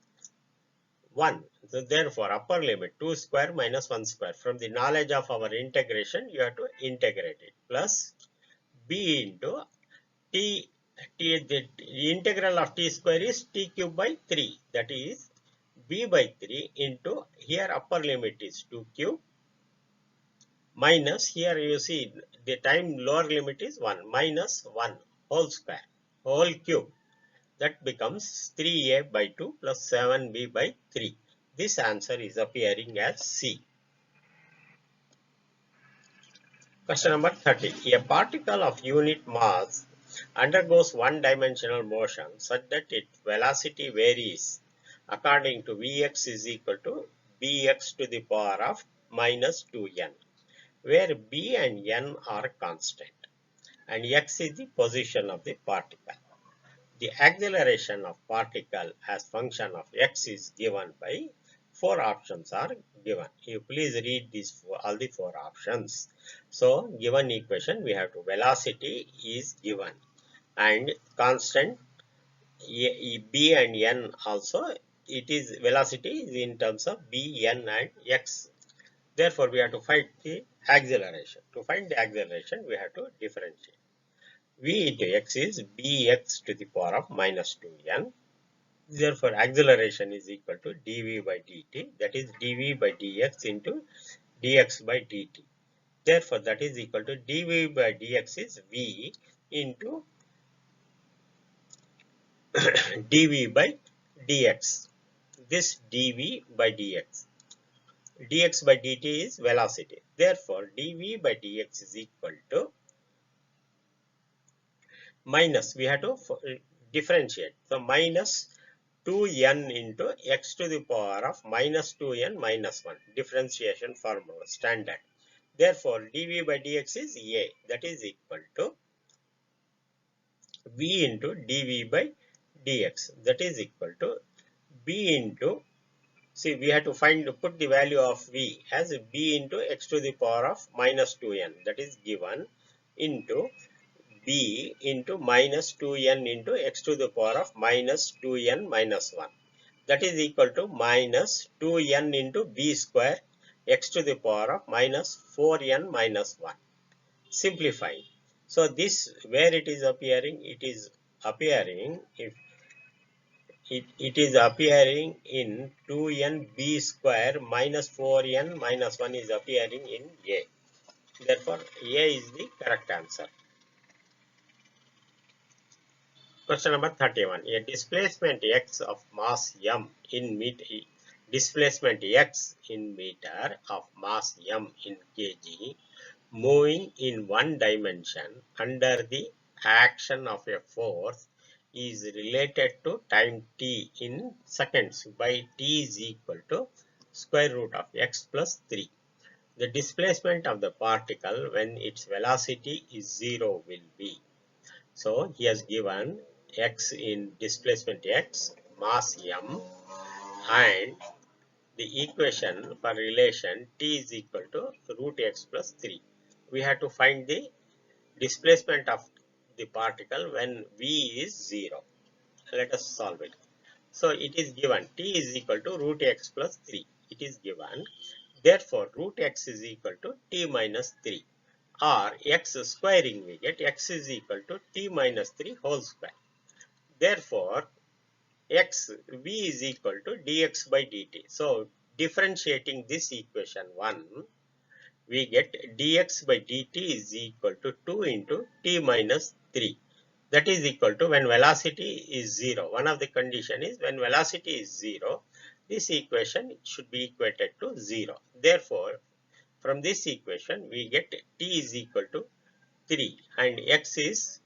1. So, therefore, upper limit 2 square minus 1 square. From the knowledge of our integration, you have to integrate it plus b into the integral of t square is t cube by 3. That is b by 3 into here upper limit is 2 cube minus here you see the time lower limit is 1 minus 1 whole square whole cube. That becomes 3a by 2 plus 7b by 3. This answer is appearing as C. Question number 30. A particle of unit mass undergoes one-dimensional motion such that its velocity varies according to Vx is equal to bx to the power of minus 2n, where b and n are constant and x is the position of the particle. The acceleration of particle as function of x is given by four options are given. You please read these all the four options. So given equation we have to velocity is given and constant b and n also it is velocity is in terms of b, n and x. Therefore we have to find the acceleration. To find the acceleration we have to differentiate. V into x is bx to the power of minus 2n. Therefore, acceleration is equal to dv by dt. That is dv by dx into dx by dt. Therefore, that is equal to dv by dx is v into dv by dx. This dv by dx. dx by dt is velocity. Therefore, dv by dx is equal to minus. We have to differentiate. So, minus 2n into x to the power of minus 2n minus 1. Differentiation formula standard. Therefore, dv by dx is a. That is equal to v into dv by dx. That is equal to b into, see we have to put the value of v as b into x to the power of minus 2n. That is given into b into minus 2n into x to the power of minus 2n minus 1. That is equal to minus 2n into b square x to the power of minus 4n minus 1. Simplifying. So this where it is appearing, it is appearing if it is appearing in 2n b square minus 4n minus 1 is appearing in A. Therefore, A is the correct answer. Question number 31. A displacement x of mass m in meter, displacement x in meter of mass m in kg moving in one dimension under the action of a force is related to time t in seconds by t is equal to square root of x plus 3. The displacement of the particle when its velocity is 0 will be. So he has given x in displacement x, mass m, and the equation for relation t is equal to root x plus 3. We have to find the displacement of the particle when v is 0. Let us solve it. So it is given t is equal to root x plus 3. It is given. Therefore, root x is equal to t minus 3. Or x squaring we get x is equal to t minus 3 whole square. Therefore, v is equal to dx by dt. So, differentiating this equation 1, we get dx by dt is equal to 2 into t minus 3. that is equal to when velocity is 0. One of the condition is when velocity is 0, this equation should be equated to 0. Therefore, from this equation, we get t is equal to 3 and x is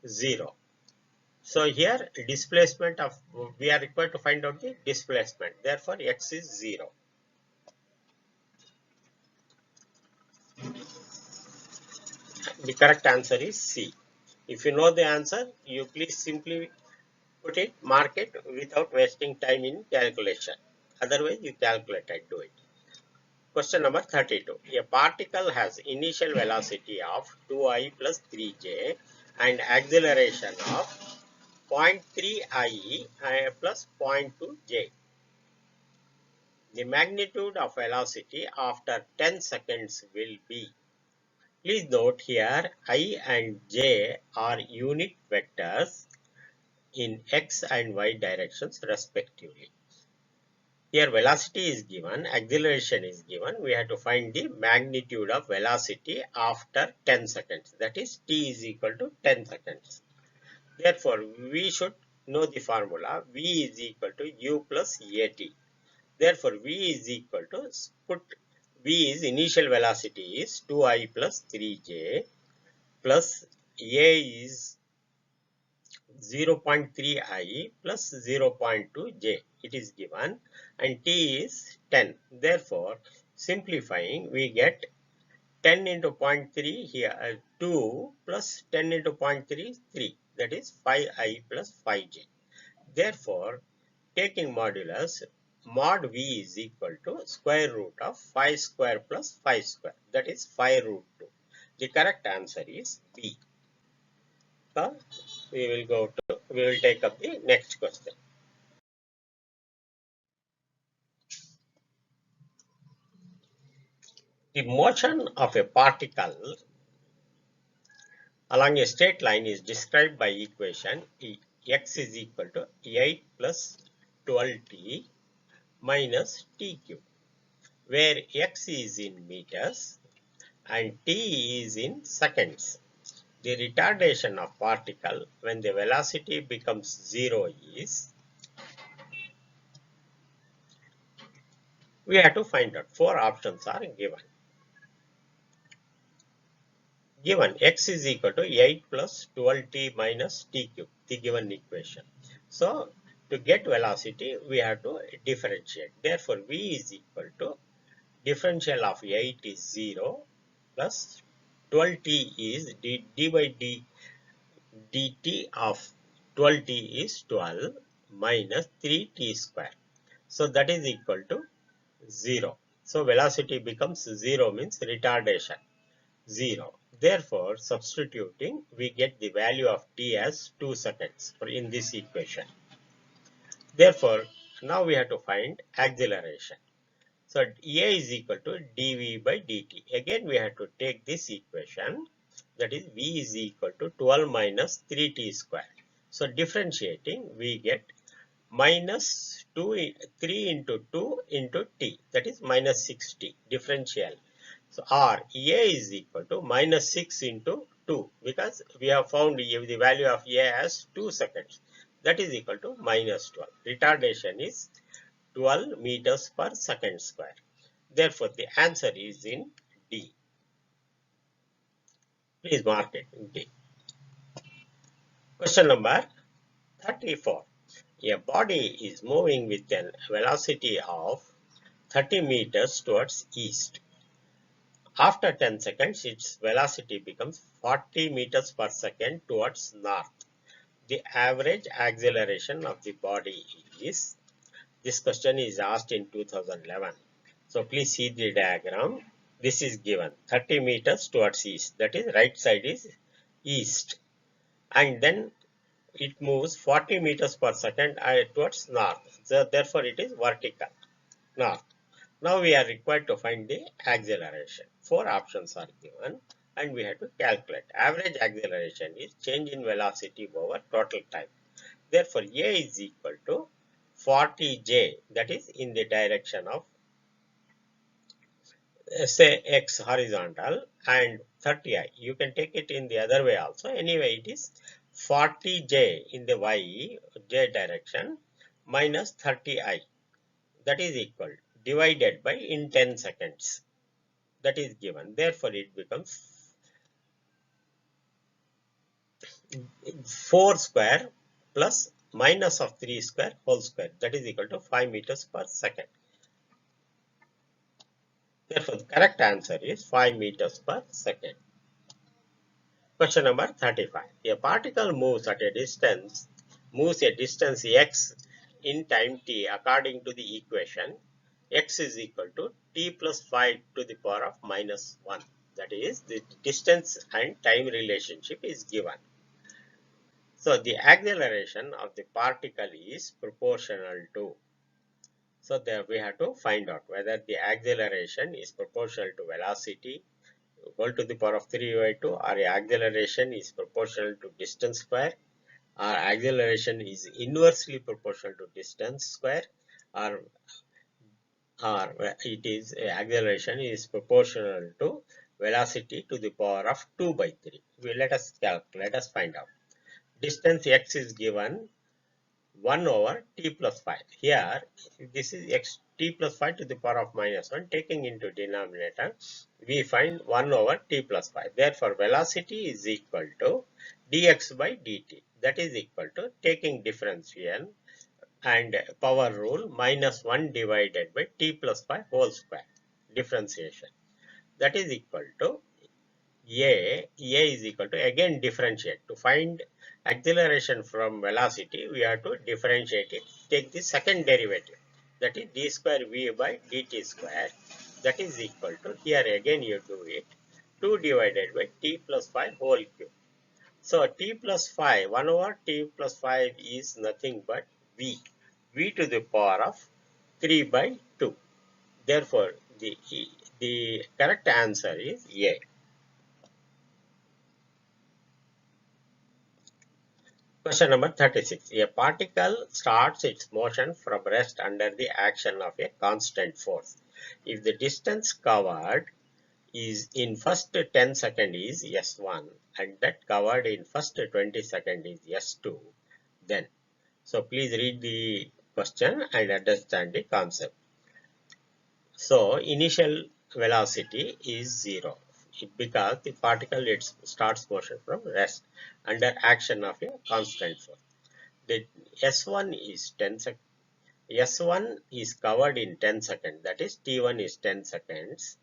0. So here displacement of, we are required to find out the displacement. Therefore, x is 0. The correct answer is C. If you know the answer, you please simply put it, mark it without wasting time in calculation. Otherwise, you calculate and do it. Question number 32. A particle has initial velocity of 2i plus 3j and acceleration of 0.3 I plus 0.2 j. The magnitude of velocity after 10 seconds will be. Please note here I and j are unit vectors in x and y directions respectively. Here velocity is given, acceleration is given. We have to find the magnitude of velocity after 10 seconds. That is t is equal to 10 seconds. Therefore, we should know the formula. V is equal to u plus at. Therefore, V is equal to, put V is initial velocity is 2i plus 3j plus A is 0.3i plus 0.2j. It is given and t is 10. Therefore, simplifying, we get 10 into 0.3 here, 2 plus 10 into 0.3, 3. That is 5i plus 5j. Therefore, taking modulus, mod v is equal to square root of 5 square plus 5 square. That is 5 root 2. The correct answer is B. So, we will take up the next question. The motion of a particle along a straight line is described by equation x is equal to 8 plus 12t minus t cube, where x is in meters and t is in seconds. The retardation of particle when the velocity becomes 0 is, we have to find out. 4 options are given. Given x is equal to 8 plus 12t minus t cube, the given equation. So, to get velocity, we have to differentiate. Therefore, v is equal to differential of 8 is 0 plus 12t is d by dt of 12t is 12 minus 3t square. So, that is equal to 0. So, velocity becomes 0 means retardation 0. Therefore, substituting, we get the value of t as 2 seconds in this equation. Therefore, now we have to find acceleration. So, A is equal to dv by dt. Again, we have to take this equation, that is v is equal to 12 minus 3t square. So, differentiating, we get minus 3 into 2 into t, that is minus 6t, differential. So, or A is equal to minus 6 into 2, because we have found the value of A as 2 seconds. That is equal to minus 12. Retardation is 12 meters per second square. Therefore, the answer is in D. Please mark it in D. Question number 34. A body is moving with a velocity of 30 meters towards east. After 10 seconds, its velocity becomes 40 meters per second towards north. The average acceleration of the body is, this question is asked in 2011. So, please see the diagram. This is given 30 meters towards east, that is right side is east, and then it moves 40 meters per second towards north. So, therefore, it is vertical north. Now, we are required to find the acceleration. 4 options are given and we have to calculate. Average acceleration is change in velocity over total time. Therefore, A is equal to 40j, that is in the direction of say x horizontal, and 30i. You can take it in the other way also. Anyway, it is 40j in the j direction minus 30I, that is equal, divided by in 10 seconds, that is given. Therefore, it becomes 4 square plus minus of 3 square whole square, that is equal to 5 meters per second. Therefore, the correct answer is 5 meters per second. Question number 35. A particle moves a distance x in time t according to the equation x is equal to t plus 5 to the power of minus 1. That is, the distance and time relationship is given. So, the acceleration of the particle is proportional to. So, there we have to find out whether the acceleration is proportional to velocity equal to the power of 3 by 2, or acceleration is proportional to distance square, or acceleration is inversely proportional to distance square, or it is acceleration is proportional to velocity to the power of 2 by 3. Let us calculate, let us find out. Distance x is given 1 over t plus 5. Here, this is x t plus 5 to the power of minus 1. Taking into denominator, we find 1 over t plus 5. Therefore, velocity is equal to dx by dt. That is equal to, taking differential and power rule, minus 1 divided by t plus 5 whole square. Differentiation. That is equal to a is equal to, again differentiate. To find acceleration from velocity, we have to differentiate it. Take the second derivative. That is d square v by dt square. That is equal to, here again you do it, 2 divided by t plus 5 whole cube. So t plus 5, 1 over t plus 5 is nothing but v. V to the power of 3 by 2. Therefore, the correct answer is A. Question number 36. A particle starts its motion from rest under the action of a constant force. If the distance covered is in first 10 seconds is S1 and that covered in first 20 seconds is S2, then. So please read the question and understand the concept. So initial velocity is 0 because the particle starts motion from rest under action of a constant force. The S1 is 10 seconds. S1 is covered in 10 seconds, that is T1 is 10 seconds,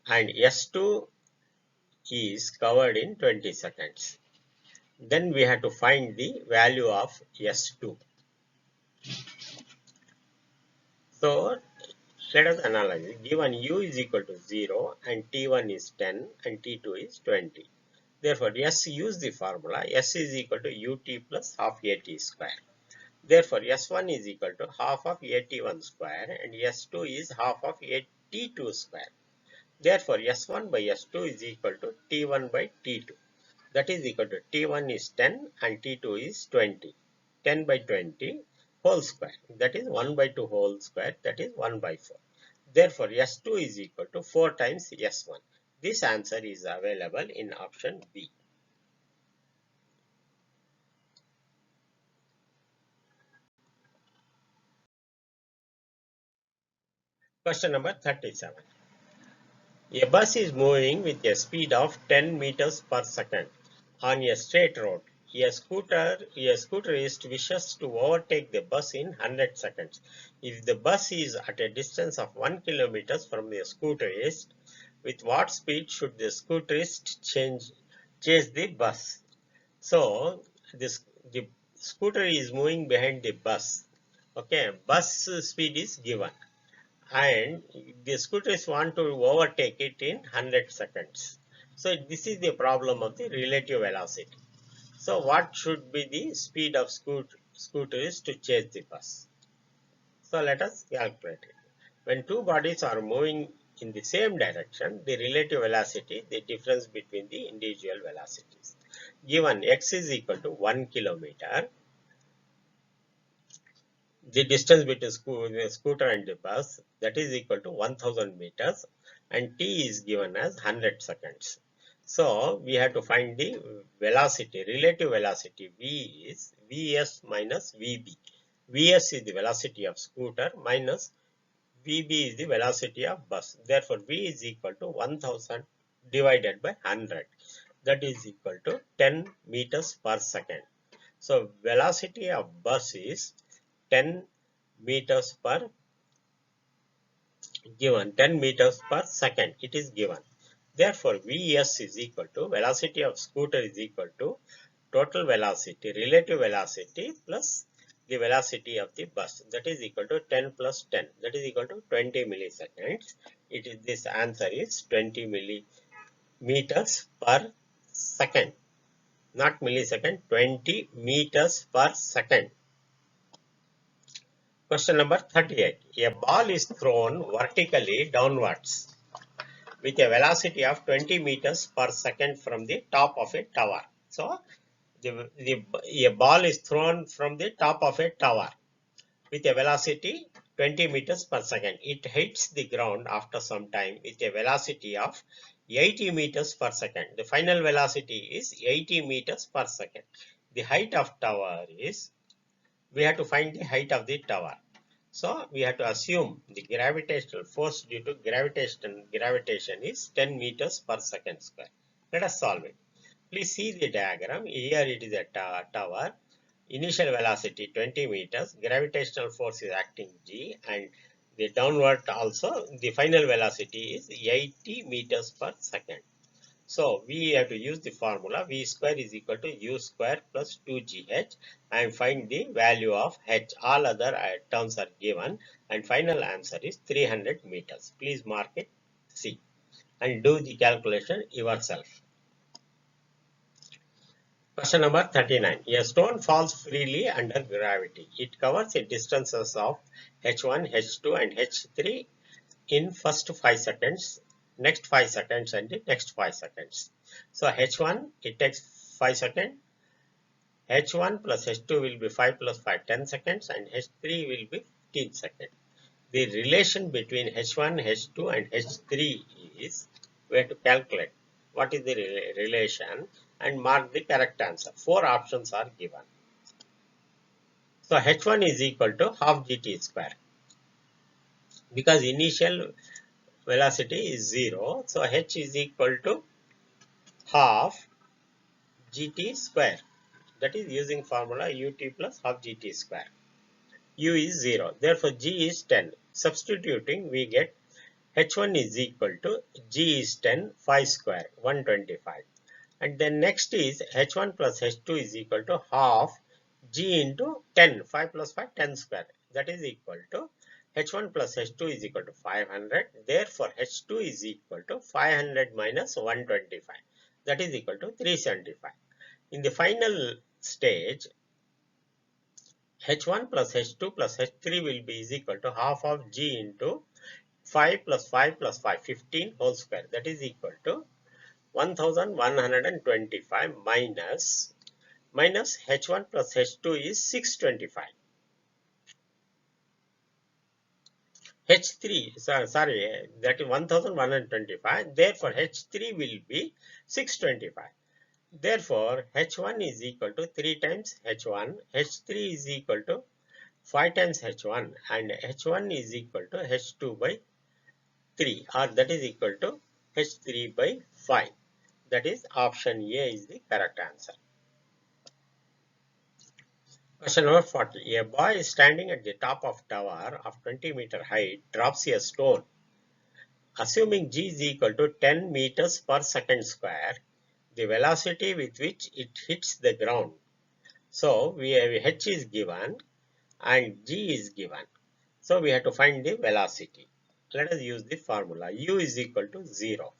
and S2 is covered in 20 seconds. Then we have to find the value of S2. So let us analyze. Given U is equal to 0 and T1 is 10 and T2 is 20. Therefore, S use the formula S is equal to UT plus half AT square. Therefore, S1 is equal to half of AT1 square and S2 is half of AT2 square. Therefore, S1 by S2 is equal to T1 by T2. That is equal to T1 is 10 and T2 is 20. 10 by 20 whole square. That is 1 by 2 whole square. That is 1 by 4. Therefore, S2 is equal to 4 times S1. This answer is available in option B. Question number 37. A bus is moving with a speed of 10 meters per second on a straight road. A scooterist wishes to overtake the bus in 100 seconds. If the bus is at a distance of 1 kilometer from the scooterist, with what speed should the scooterist chase the bus? So, the scooter is moving behind the bus. Okay, bus speed is given, and the scooters want to overtake it in 100 seconds. So this is the problem of the relative velocity. So what should be the speed of scooters to chase the bus? So let us calculate it. When two bodies are moving in the same direction, the relative velocity, the difference between the individual velocities. Given x is equal to 1 kilometer, the distance between the scooter and the bus, that is equal to 1000 meters, and t is given as 100 seconds. So we have to find the velocity, relative velocity. V is Vs minus Vb. Vs is the velocity of scooter minus Vb is the velocity of bus. Therefore, V is equal to 1000 divided by 100. That is equal to 10 meters per second. So velocity of bus is 10 meters per given 10 meters per second. It is given. Therefore, Vs is equal to velocity of scooter is equal to total velocity, relative velocity plus the velocity of the bus. That is equal to 10 plus 10. That is equal to 20 milliseconds. This answer is 20 millimeters per second. Not millisecond, 20 meters per second. Question number 38. A ball is thrown vertically downwards with a velocity of 20 meters per second from the top of a tower. So, a ball is thrown from the top of a tower with a velocity 20 meters per second. It hits the ground after some time with a velocity of 80 meters per second. The final velocity is 80 meters per second. The height of tower is, we have to find the height of the tower. So we have to assume the gravitational force due to gravitation is 10 meters per second square. Let us solve it. Please see the diagram. Here it is a tower. Initial velocity 20 meters. Gravitational force is acting G, and the downward also the final velocity is 80 meters per second. So we have to use the formula V square is equal to U square plus 2GH and find the value of H. All other terms are given and final answer is 300 meters. Please mark it C and do the calculation yourself. Question number 39. A stone falls freely under gravity. It covers the distances of H1, H2 and H3 in first 5 seconds, next 5 seconds and the next 5 seconds. So H1 it takes 5 seconds, H1 plus H2 will be 5 plus 5 10 seconds and H3 will be 15 seconds. The relation between H1, H2 and H3 is, we have to calculate what is the relation and mark the correct answer. 4 options are given. So H1 is equal to half gt square because initial velocity is 0. So h is equal to half gt square. That is using formula ut plus half gt square. U is 0. Therefore, g is 10. Substituting, we get h1 is equal to g is 10, 5 square, 125. And then next is h1 plus h2 is equal to half g into 10. 5 plus 5, 10 square. That is equal to h1 plus h2 is equal to 500. Therefore, h2 is equal to 500 minus 125. That is equal to 375. In the final stage, h1 plus h2 plus h3 will be is equal to half of g into 5 plus 5 plus 5, 15 whole square. That is equal to 1125 minus h1 plus h2 is 625. H3, sorry, that is 1125. Therefore, H3 will be 625. Therefore, H1 is equal to 3 times H1, H3 is equal to 5 times H1 and H1 is equal to H2 by 3 or that is equal to H3 by 5. That is option A is the correct answer. Question number 40. A boy is standing at the top of tower of 20-meter height drops a stone. Assuming g is equal to 10 meters per second square, the velocity with which it hits the ground. So we have h is given and g is given. So we have to find the velocity. Let us use the formula. U is equal to 0.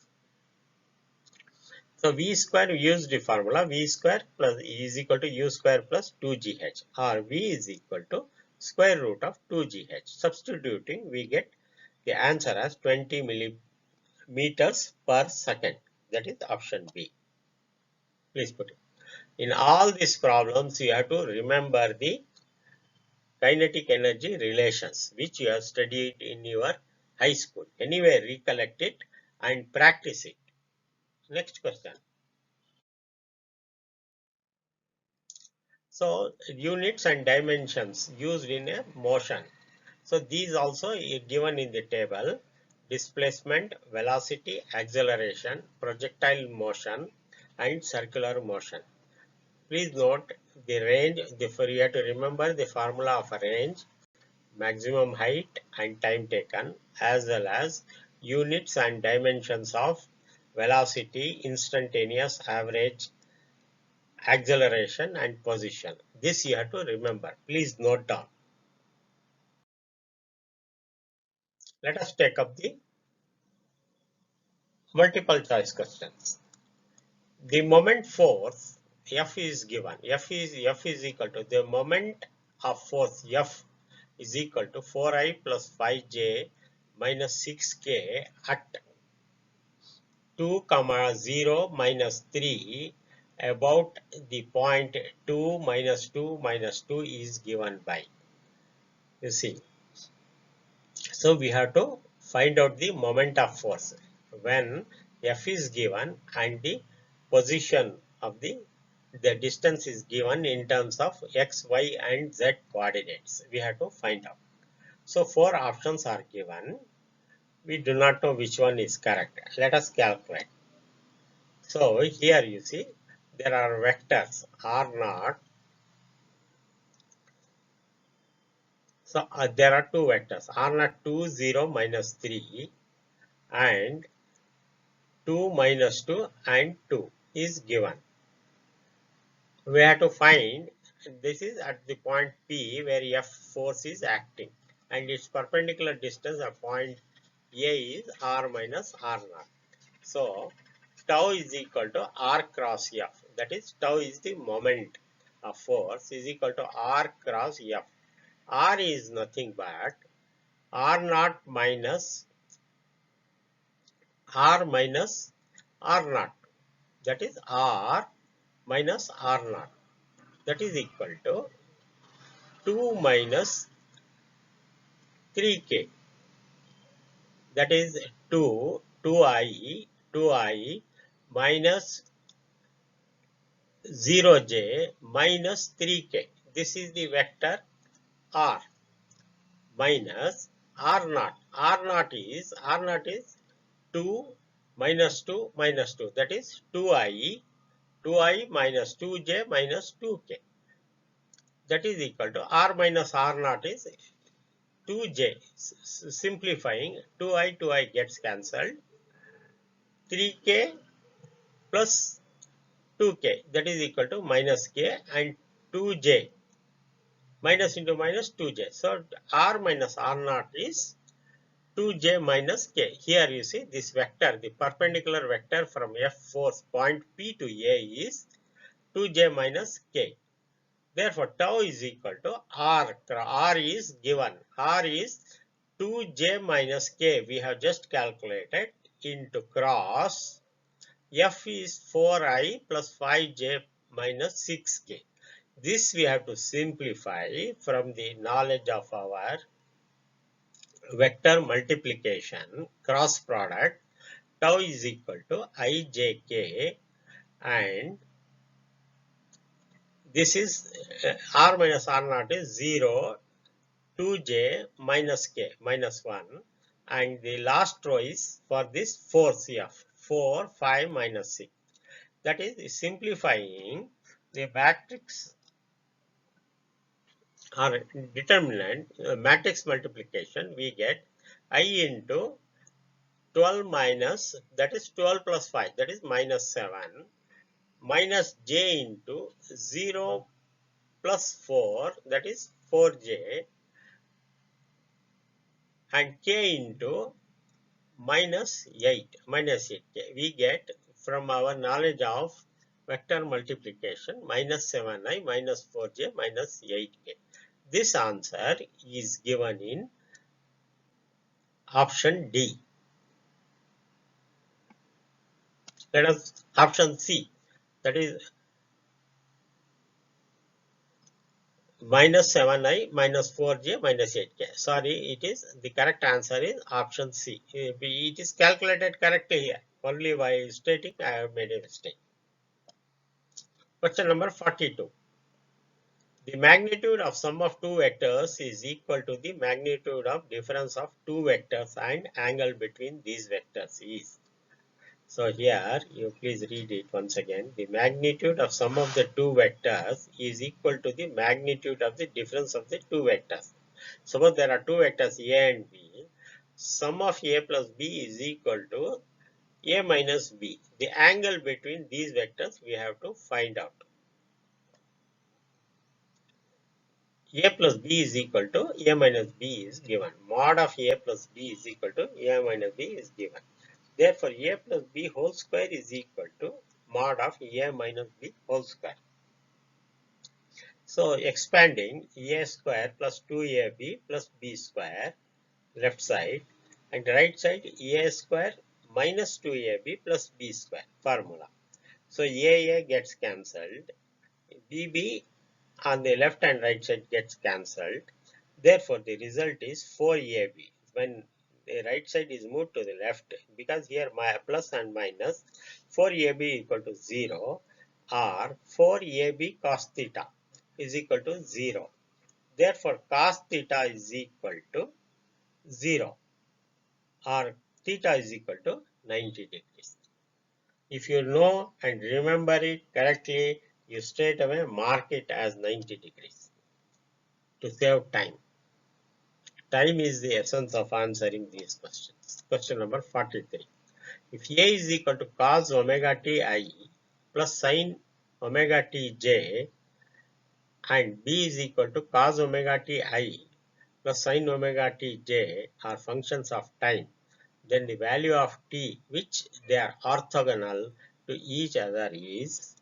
So V square, we use the formula V square plus is equal to U square plus 2GH or V is equal to square root of 2GH. Substituting, we get the answer as 20 millimeters per second. That is option B. Please put it. In all these problems, you have to remember the kinetic energy relations which you have studied in your high school. Anyway, recollect it and practice it. Next question. So units and dimensions used in a motion. So these also are given in the table: displacement, velocity, acceleration, projectile motion, and circular motion. Please note the range. You have to remember the formula of a range: maximum height and time taken, as well as units and dimensions of velocity, instantaneous, average, acceleration, and position. This you have to remember. Please note down. Let us take up the multiple choice questions. The moment force F is given. F is equal to the moment of force F is equal to 4I plus 5J minus 6K at 2, 0 minus 3 about the point 2 minus 2 minus 2 is given by. You see. So we have to find out the moment of force when F is given and the position of the distance is given in terms of x, y, and z coordinates. We have to find out. So four options are given. We do not know which one is correct. Let us calculate. So here you see there are vectors R0. So there are two vectors R0 2 0 minus 3 and 2 minus 2 and 2 is given. We have to find this is at the point P where F force is acting and its perpendicular distance at point A is R minus R0. So tau is equal to R cross F. That is tau is the moment of force is equal to R cross F. R is nothing but R0 minus R0. That is R minus R0. That is equal to 2 minus 3K. That is 2I minus 0J minus 3K. This is the vector R minus R0. R0 is 2 minus 2 minus 2. That is 2I minus 2J minus 2K. That is equal to R minus R0 is 2J. Simplifying, 2I gets cancelled. 3K plus 2K, that is equal to minus K, and 2J. Minus into minus 2J. So R minus R0 is 2J minus K. Here you see this vector, the perpendicular vector from F force point P to A is 2J minus K. Therefore, tau is equal to R. R is given. R is 2J minus K. We have just calculated into cross. F is 4I plus 5J minus 6K. This we have to simplify from the knowledge of our vector multiplication cross product. Tau is equal to IJK, and this is R minus R0 is 0, 2J minus K minus 1, and the last row is for this force F 4, 5 minus 6. That is simplifying the matrix or determinant matrix multiplication. We get I into 12 minus, that is 12 plus 5, that is minus 7, minus J into 0 plus 4, that is 4J, and K into minus 8, minus 8K. We get from our knowledge of vector multiplication minus 7I minus 4J minus 8K. This answer is given in option D. Let us option C, that is minus 7I minus 4J minus 8K. Sorry, it is the correct answer is option C. It is calculated correctly here. Only while stating I have made a mistake. Question number 42. The magnitude of sum of two vectors is equal to the magnitude of difference of two vectors and angle between these vectors is. So here you please read it once again. The magnitude of sum of the two vectors is equal to the magnitude of the difference of the two vectors. Suppose there are two vectors A and B. Sum of A plus B is equal to A minus B. The angle between these vectors we have to find out. A plus B is equal to A minus B is given. Mod of A plus B is equal to A minus B is given. Therefore, A plus B whole square is equal to mod of A minus B whole square. So, expanding A square plus 2AB plus B square left side and right side A square minus 2AB plus B square formula. So, AA gets cancelled. BB on the left and right side gets cancelled. Therefore, the result is 4AB. When the right side is moved to the left, because here my plus and minus, 4AB equal to 0 or 4AB cos theta is equal to 0. Therefore, cos theta is equal to 0 or theta is equal to 90 degrees. If you know and remember it correctly, you straight away mark it as 90 degrees to save time. Time is the essence of answering these questions. Question number 43. If A is equal to cos omega t I plus sin omega t j and B is equal to cos omega t I plus sin omega t j are functions of time, then the value of t which they are orthogonal to each other is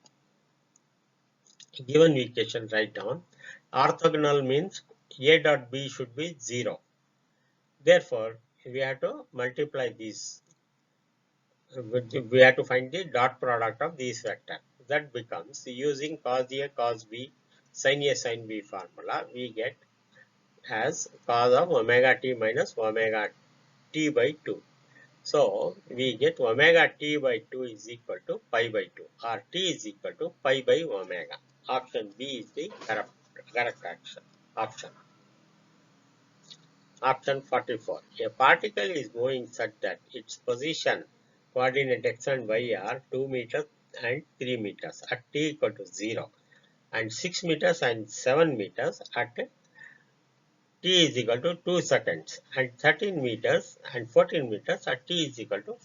given equation. Write down. Orthogonal means A dot B should be 0. Therefore, we have to multiply these. We have to find the dot product of these vectors. That becomes using cos A, cos B, sin A, sin B formula. We get as cos of omega t minus omega t by 2. So, we get omega t by 2 is equal to pi by 2 or t is equal to pi by omega. Option B is the correct option. Option 44. A particle is moving such that its position coordinate x and y are 2 meters and 3 meters at t equal to 0 and 6 meters and 7 meters at t is equal to 2 seconds and 13 meters and 14 meters at t is equal to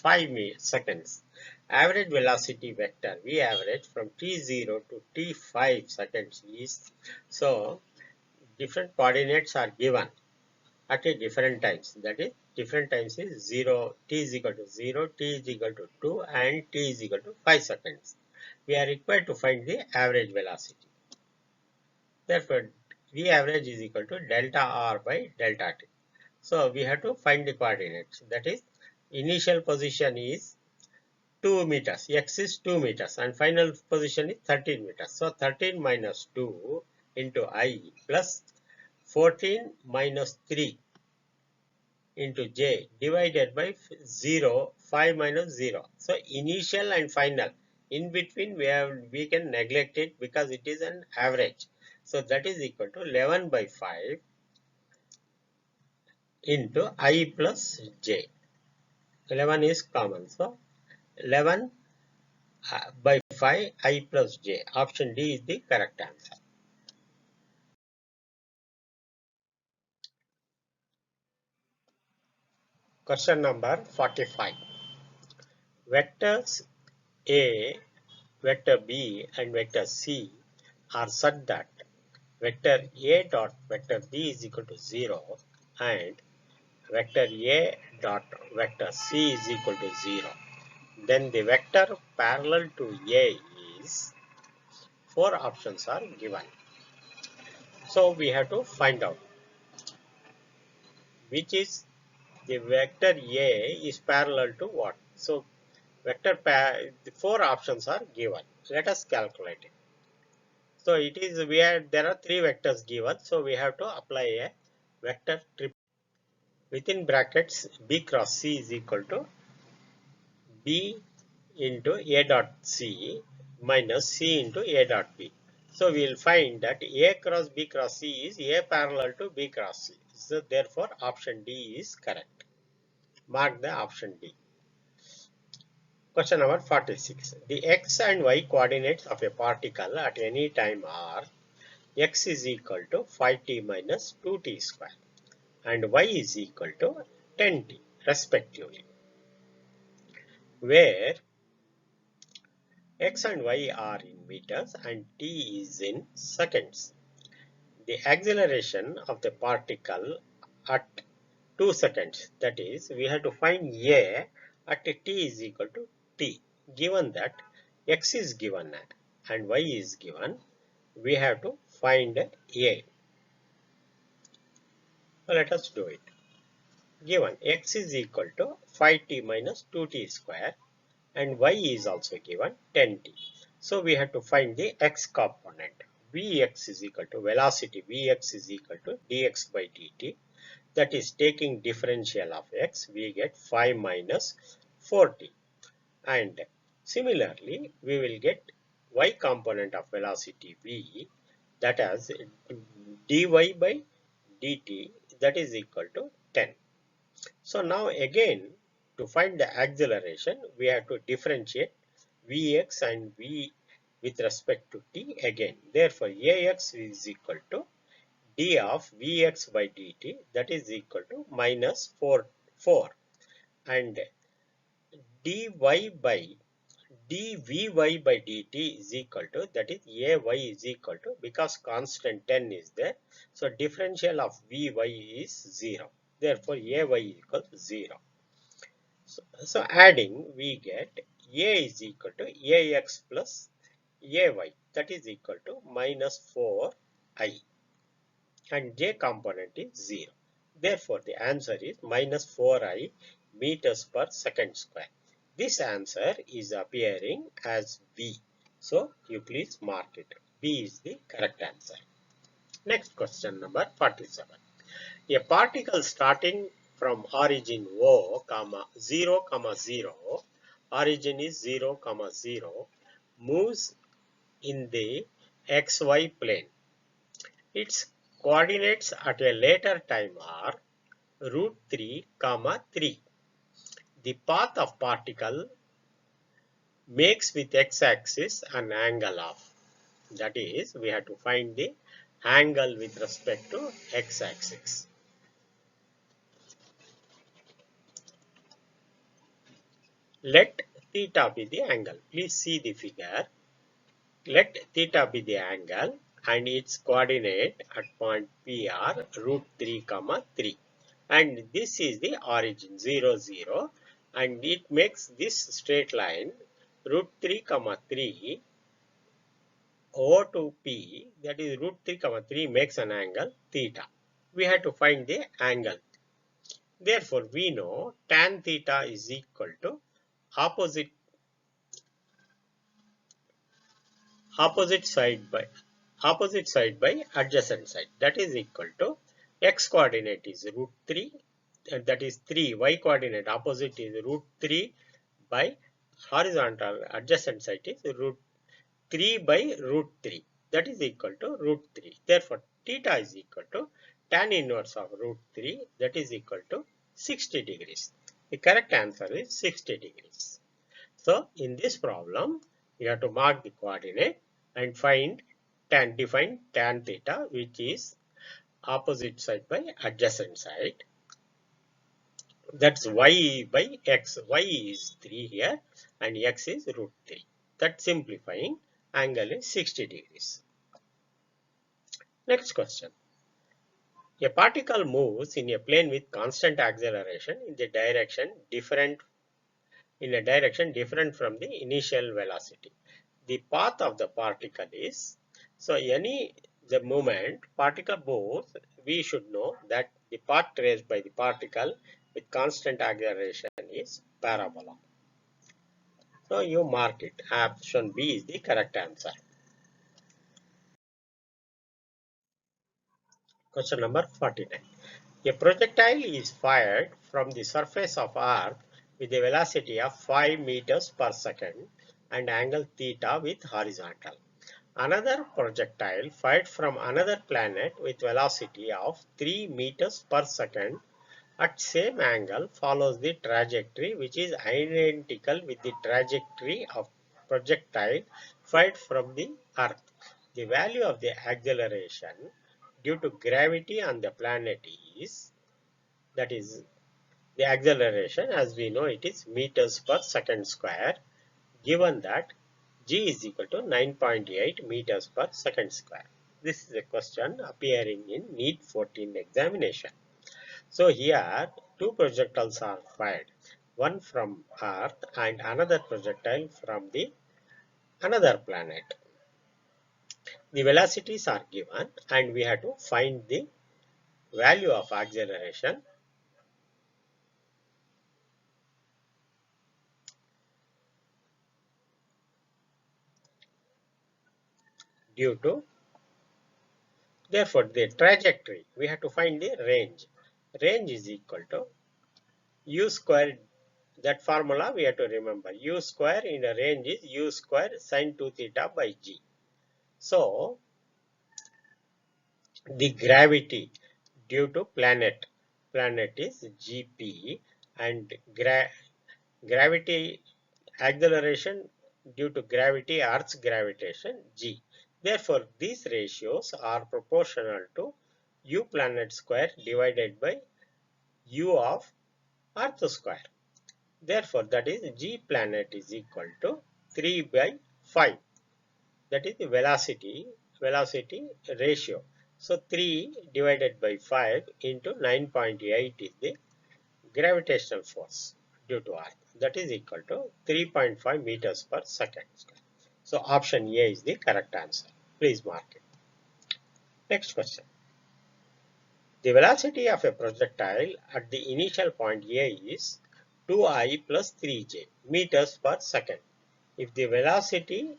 5 seconds. Average velocity vector V average from t0 to t5 seconds is, so different coordinates are given at a different times. That is, different times is 0, t is equal to 0, t is equal to 2 and t is equal to 5 seconds. We are required to find the average velocity. Therefore, V average is equal to delta R by delta t. So, we have to find the coordinates. That is, initial position is 2 meters, x is 2 meters and final position is 13 meters. So, 13 minus 2 into I plus 14 minus 3 into j divided by 0, 5 minus 0. So, initial and final. In between we can neglect it because it is an average. So, that is equal to 11 by 5 into I plus j. 11 is common. So, 11 by 5 I plus j. Option D is the correct answer. Question number 45. Vectors A, vector B and vector C are such that vector A dot vector B is equal to 0 and vector A dot vector C is equal to 0. Then the vector parallel to A is, 4 options are given. So we have to find out which is the vector A is parallel to what. So the 4 options are given. Let us calculate it. So it is there are 3 vectors given. So we have to apply a vector triple. Within brackets B cross C is equal to B into A dot C minus C into A dot B. So we will find that A cross B cross C is A parallel to B cross C. So therefore option D is correct. Mark the option D. Question number 46. The x and y coordinates of a particle at any time are x is equal to 5t minus 2t square and y is equal to 10t respectively, where x and y are in meters and t is in seconds. The acceleration of the particle at 2 seconds, that is, we have to find A at t is equal to t. Given that x is given and y is given, we have to find A. So let us do it. Given x is equal to 5t minus 2t square and y is also given 10t. So we have to find the x component. Vx is equal to velocity Vx is equal to dx by dt. That is, taking differential of x, we get 5 minus 4t. And similarly, we will get y component of velocity v, that as dy by dt, that is equal to 10. So now again, to find the acceleration, we have to differentiate Vx and V with respect to t again. Therefore, Ax is equal to d of Vx by dt, that is equal to minus 4 and dy by dvy by dt is equal to, that is Ay is equal to, because constant 10 is there, so differential of Vy is 0. Therefore, Ay equals 0. So adding, we get A is equal to Ax plus Ay, that is equal to minus 4i, and J component is 0. Therefore, the answer is minus 4i meters per second square. This answer is appearing as B. So you please mark it. B is the correct answer. Next question number 47. A particle starting from origin O, 0, 0, origin is 0, 0, moves in the xy plane. Its coordinates at a later time are root 3, 3. The path of particle makes with x-axis an angle of, that is, we have to find the angle with respect to x-axis. Let theta be the angle. Please see the figure. Let theta be the angle and its coordinate at point P are root 3, 3. And this is the origin 0, 0. And it makes this straight line root 3, 3 O to P, that is root 3, 3 makes an angle theta. We have to find the angle. Therefore, we know tan theta is equal to opposite side by adjacent side, that is equal to x coordinate is root 3, that is 3, y coordinate opposite is root 3 by horizontal adjacent side is root 3 by root 3, that is equal to root 3. Therefore, theta is equal to tan inverse of root 3, that is equal to 60 degrees. The correct answer is 60 degrees. So, in this problem, you have to mark the coordinate and define tan theta, which is opposite side by adjacent side. That's y by x. Y is 3 here and x is root 3. That simplifying, angle is 60 degrees. Next question. A particle moves in a plane with constant acceleration in a direction different from the initial velocity. The path of the particle is, so the moment particle moves, we should know that the path traced by the particle with constant acceleration is parabola. So you mark it. Option B is the correct answer. Question number 49. A projectile is fired from the surface of Earth with a velocity of 5 meters per second and angle theta with horizontal. Another projectile fired from another planet with velocity of 3 meters per second at same angle follows the trajectory which is identical with the trajectory of projectile fired from the Earth. The value of the acceleration due to gravity on the planet is, that is, the acceleration, as we know, it is meters per second square, given that g is equal to 9.8 meters per second square. This is a question appearing in NEET 14 examination. So here two projectiles are fired, one from Earth and another projectile from the another planet. The velocities are given and we have to find the value of acceleration due to, therefore the trajectory, we have to find the range. Range is equal to u square, that formula we have to remember, u square in a range is u square sine 2 theta by g. So the gravity due to planet is gp and gravity acceleration due to gravity, Earth's gravitation, g. Therefore, these ratios are proportional to u planet square divided by u of Earth square. Therefore, that is g planet is equal to 3 by 5. That is the velocity ratio. So, 3 divided by 5 into 9.8 is the gravitational force due to Earth. That is equal to 3.5 meters per second. So option A is the correct answer. Please mark it. Next question. The velocity of a projectile at the initial point A is 2I plus 3J meters per second. If the velocity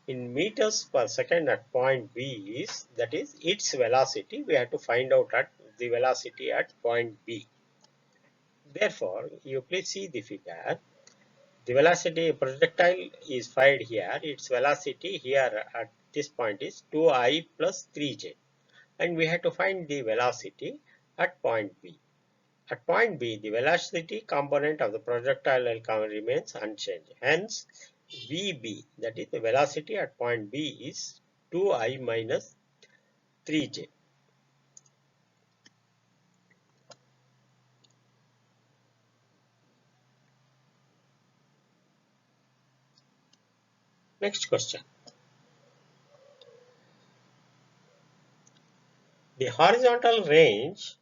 in meters per second at point B is, that is its velocity, we have to find out at the velocity at point B. Therefore, you please see the figure. The velocity projectile is fired here. Its velocity here at this point is 2I plus 3J. And we have to find the velocity at point B. At point B, the velocity component of the projectile remains unchanged. Hence, VB, that is the velocity at point B, is 2I minus 3J. Next question. The horizontal range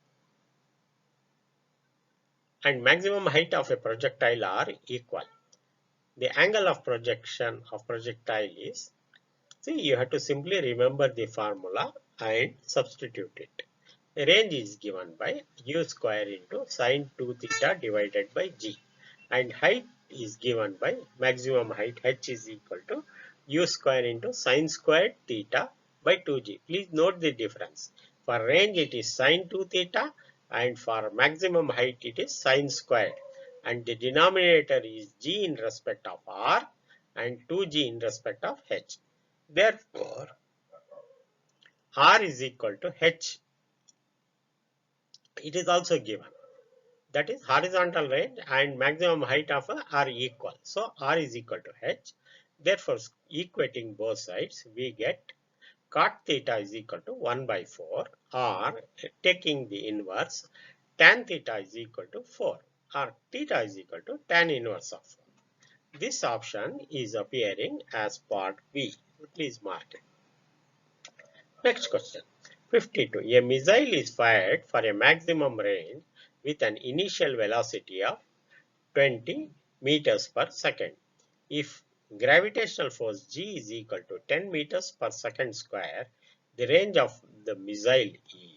and maximum height of a projectile are equal. The angle of projection of projectile is, see, you have to simply remember the formula and substitute it. The range is given by u square into sine 2 theta divided by g, and height is given by maximum height h is equal to u square into sine squared theta by 2g. Please note the difference. For range it is sine 2 theta and for maximum height it is sine squared, and the denominator is g in respect of r and 2g in respect of h. Therefore, r is equal to h. It is also given. That is horizontal range and maximum height of are equal. So, r is equal to h. Therefore, equating both sides, we get cot theta is equal to 1 by 4, or taking the inverse, tan theta is equal to 4, or theta is equal to tan inverse of 4. This option is appearing as part B. Please mark it. Next question. 52. A missile is fired for a maximum range with an initial velocity of 20 meters per second. If gravitational force G is equal to 10 meters per second square, the range of the missile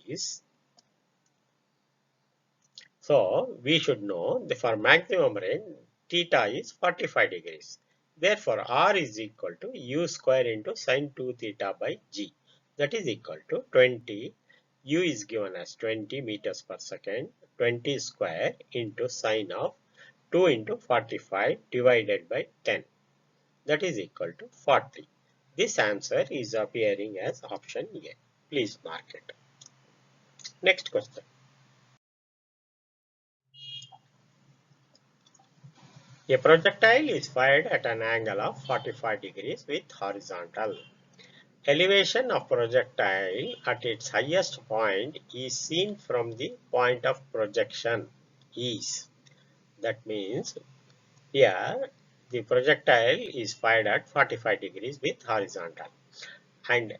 is, so we should know that for maximum range theta is 45 degrees. Therefore, R is equal to U square into sine 2 theta by G. That is equal to 20. U is given as 20 meters per second, 20 square into sine of 2 into 45 divided by 10. That is equal to 40. This answer is appearing as option A. Please mark it. Next question. A projectile is fired at an angle of 45 degrees with horizontal. Elevation of projectile at its highest point is seen from the point of projection is. That means here the projectile is fired at 45 degrees with horizontal, and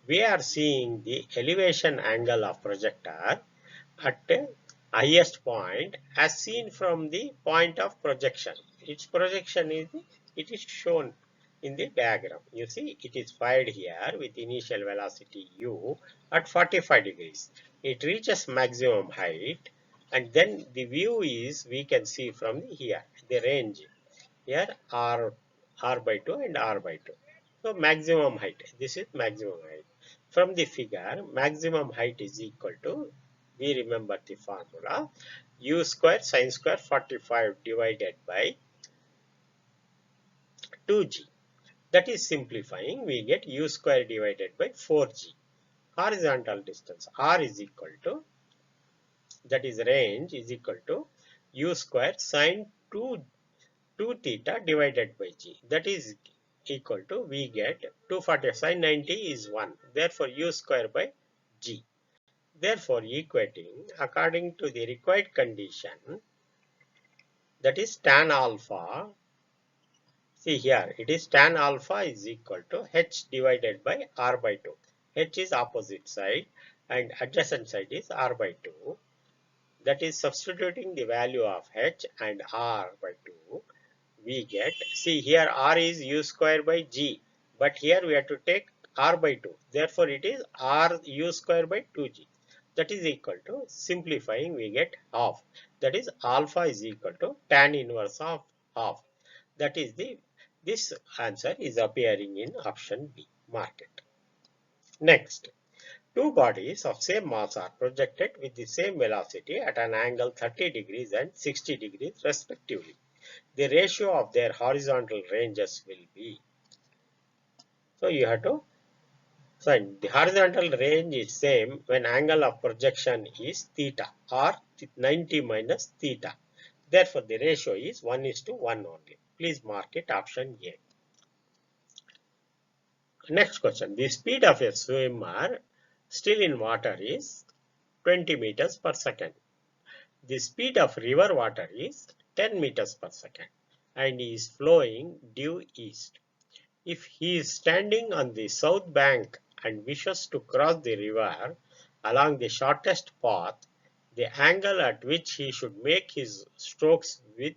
we are seeing the elevation angle of projectile at the highest point as seen from the point of projection. Its projection is it is shown in the diagram. You see it is fired here with initial velocity u at 45 degrees. It reaches maximum height, and then the view is we can see from here the range here r by 2 and r by 2. So maximum height, this is maximum height. From the figure, maximum height is equal to, we remember the formula, u square sine square 45 divided by 2g. That is simplifying, we get u square divided by 4g. Horizontal distance r is equal to, that is range, is equal to u square sine 2 theta divided by g. That is equal to, we get 240 sine 90 is 1. Therefore, u square by g. Therefore, equating according to the required condition, that is tan alpha. See here, it is tan alpha is equal to h divided by r by 2. H is opposite side and adjacent side is r by 2. That is substituting the value of h and r by 2. We get, see here r is u square by g, but here we have to take r by 2. Therefore, it is r u square by 2g. That is equal to, simplifying, we get half. That is alpha is equal to tan inverse of half. That is this answer is appearing in option B. Mark it. Next, two bodies of same mass are projected with the same velocity at an angle 30 degrees and 60 degrees respectively. The ratio of their horizontal ranges will be. So you have to find the horizontal range is same when angle of projection is theta or 90 minus theta. Therefore, the ratio is 1:1 only. Please mark it option A. Next question. The speed of a swimmer still in water is 20 meters per second. The speed of river water is 10 meters per second and is flowing due east. If he is standing on the south bank and wishes to cross the river along the shortest path, the angle at which he should make his strokes with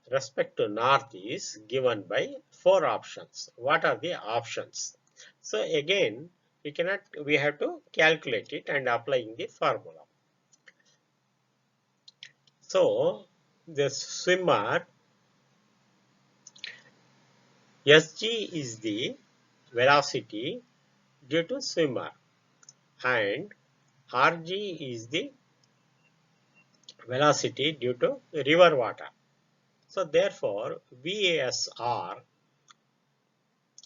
respect to north is given by four options. What are the options? So again, we have to calculate it and applying the formula. So the swimmer, Sg is the velocity due to swimmer and Rg is the velocity due to river water. So therefore, VASR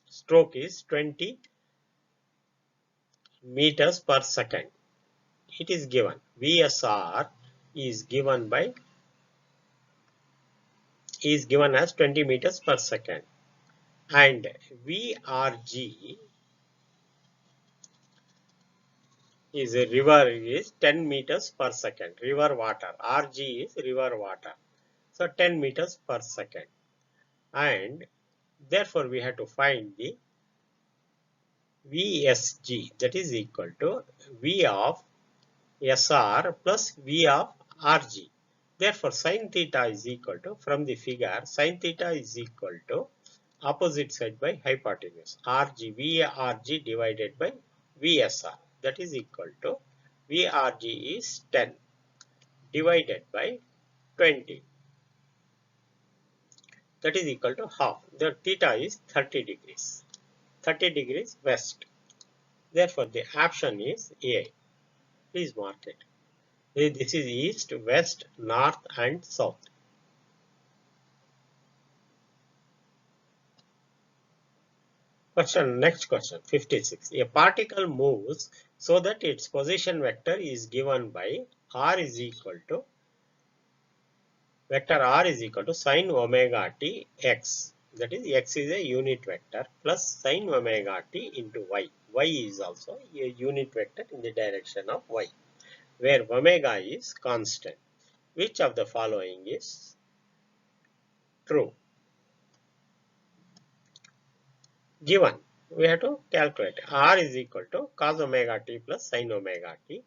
stroke is 20 meters per second. It is given. VSR is given as 20 meters per second, and VRG is a river is 10 meters per second. River water. RG is river water. So 10 meters per second. And therefore we have to find the VSG, that is equal to V of SR plus V of RG. Therefore, sin theta is equal to, from the figure, sin theta is equal to opposite side by hypotenuse. VRG divided by VSR. That is equal to VRG is 10 divided by 20. That is equal to half. The theta is 30 degrees. 30 degrees west. Therefore, the option is A. Please mark it. This is east, west, north and south. Next question, 56. A particle moves so that its position vector is given by r is equal to vector r is equal to sine omega t x. That is, x is a unit vector plus sine omega t into y. Y is also a unit vector in the direction of y, where omega is constant. Which of the following is true? Given, we have to calculate r is equal to cos omega t plus sin omega t.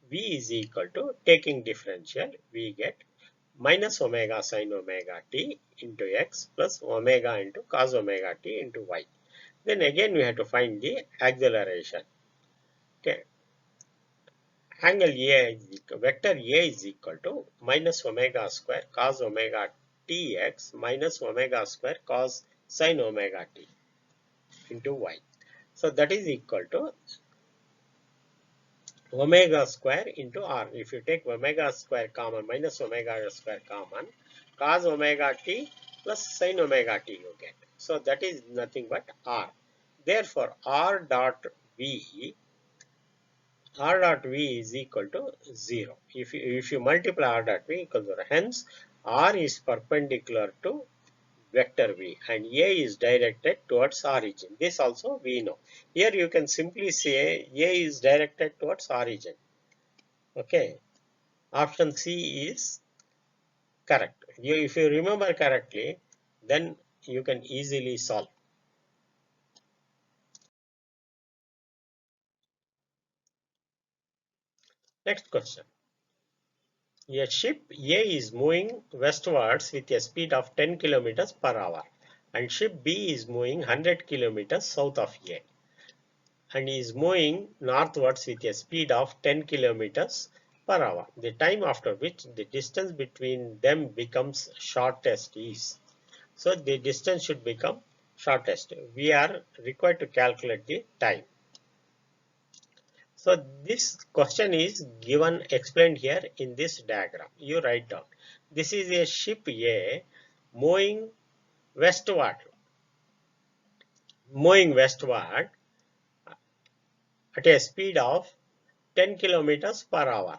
V is equal to, taking differential, we get minus omega sin omega t into x plus omega into cos omega t into y. Then again we have to find the acceleration. Okay. Angle A is equal, vector A is equal to minus omega square cos omega tx minus omega square cos sin omega t into y. So that is equal to omega square into r. If you take omega square common, minus omega square common, cos omega t plus sin omega t you get. So that is nothing but r. Therefore, r dot v is equal to 0. If you multiply r dot v equals 0, hence r is perpendicular to vector v and a is directed towards origin. This also we know. Here you can simply say a is directed towards origin. Okay. Option C is correct. If you remember correctly, then you can easily solve. Next question. A ship A is moving westwards with a speed of 10 kilometers per hour and ship B is moving 100 kilometers south of A and is moving northwards with a speed of 10 kilometers per hour. The time after which the distance between them becomes shortest is. So the distance should become shortest. We are required to calculate the time. So this question is given, explained here in this diagram. You write down. This is a ship A westward, moving westward at a speed of 10 kilometers per hour.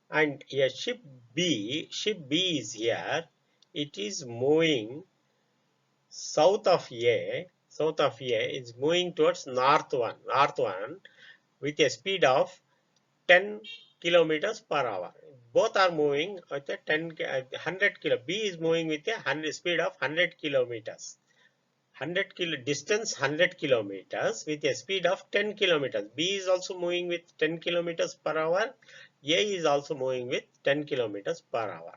And a ship B is here. It is moving south of A is moving towards north one with a speed of 10 kilometers per hour. Both are moving at a 100 kilo. B is moving with a speed of 100 kilometers. 100 kilo distance 100 kilometers with a speed of 10 kilometers. B is also moving with 10 kilometers per hour. A is also moving with 10 kilometers per hour.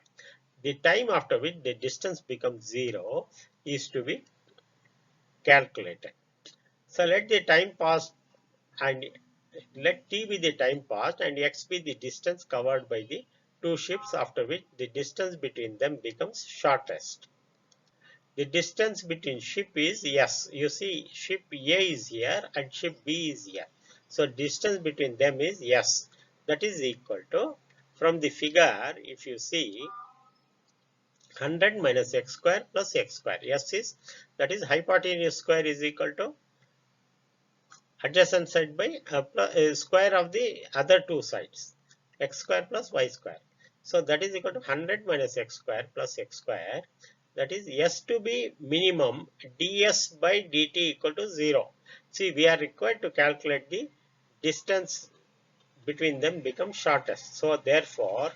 The time after which the distance becomes 0 is to be calculated. So let the time pass and let t be the time passed and x be the distance covered by the two ships, after which the distance between them becomes shortest. The distance between ship is S. You see ship A is here and ship B is here. So distance between them is S. That is equal to, from the figure, if you see, 100 minus x square plus x square. S is, that is hypotenuse square is equal to adjacent side by square of the other two sides, x square plus y square. So that is equal to 100 minus x square plus x square. That is S to be minimum, ds by dt equal to 0. See, we are required to calculate the distance between them become shortest. So therefore,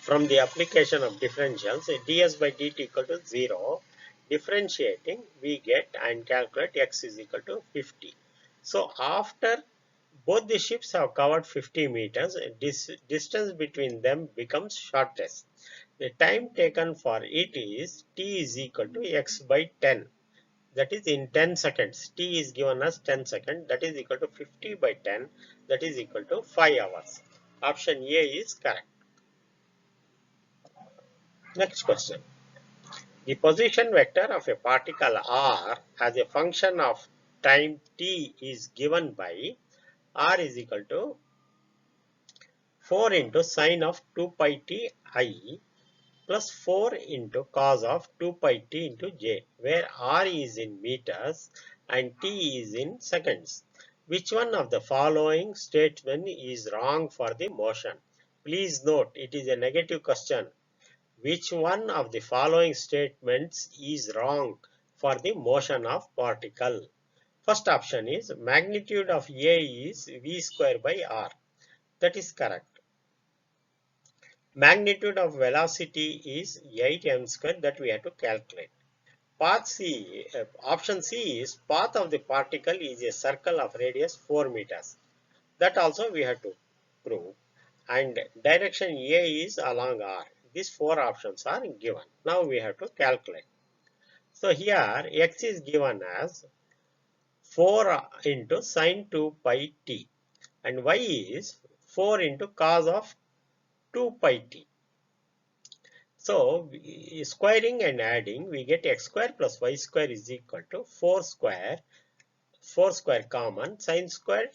from the application of differentials, ds by dt equal to 0, differentiating, we get and calculate x is equal to 50. So after both the ships have covered 50 meters, this distance between them becomes shortest. The time taken for it is t is equal to x by 10. That is in 10 seconds. T is given as 10 seconds. That is equal to 50 by 10. That is equal to 5 hours. Option A is correct. Next question. The position vector of a particle r as a function of time t is given by r is equal to 4 into sine of 2 pi t I plus 4 into cos of 2 pi t into j, where r is in meters and t is in seconds. Which one of the following statement is wrong for the motion? Please note, it is a negative question. Which one of the following statements is wrong for the motion of particle? First option is magnitude of A is V square by R. That is correct. Magnitude of velocity is 8m square, that we have to calculate. Option C is path of the particle is a circle of radius 4 meters. That also we have to prove. And direction A is along R. These four options are given. Now we have to calculate. So here x is given as 4 into sine 2 pi t and y is 4 into cos of 2 pi t. So squaring and adding, we get x square plus y square is equal to 4 square common, sine square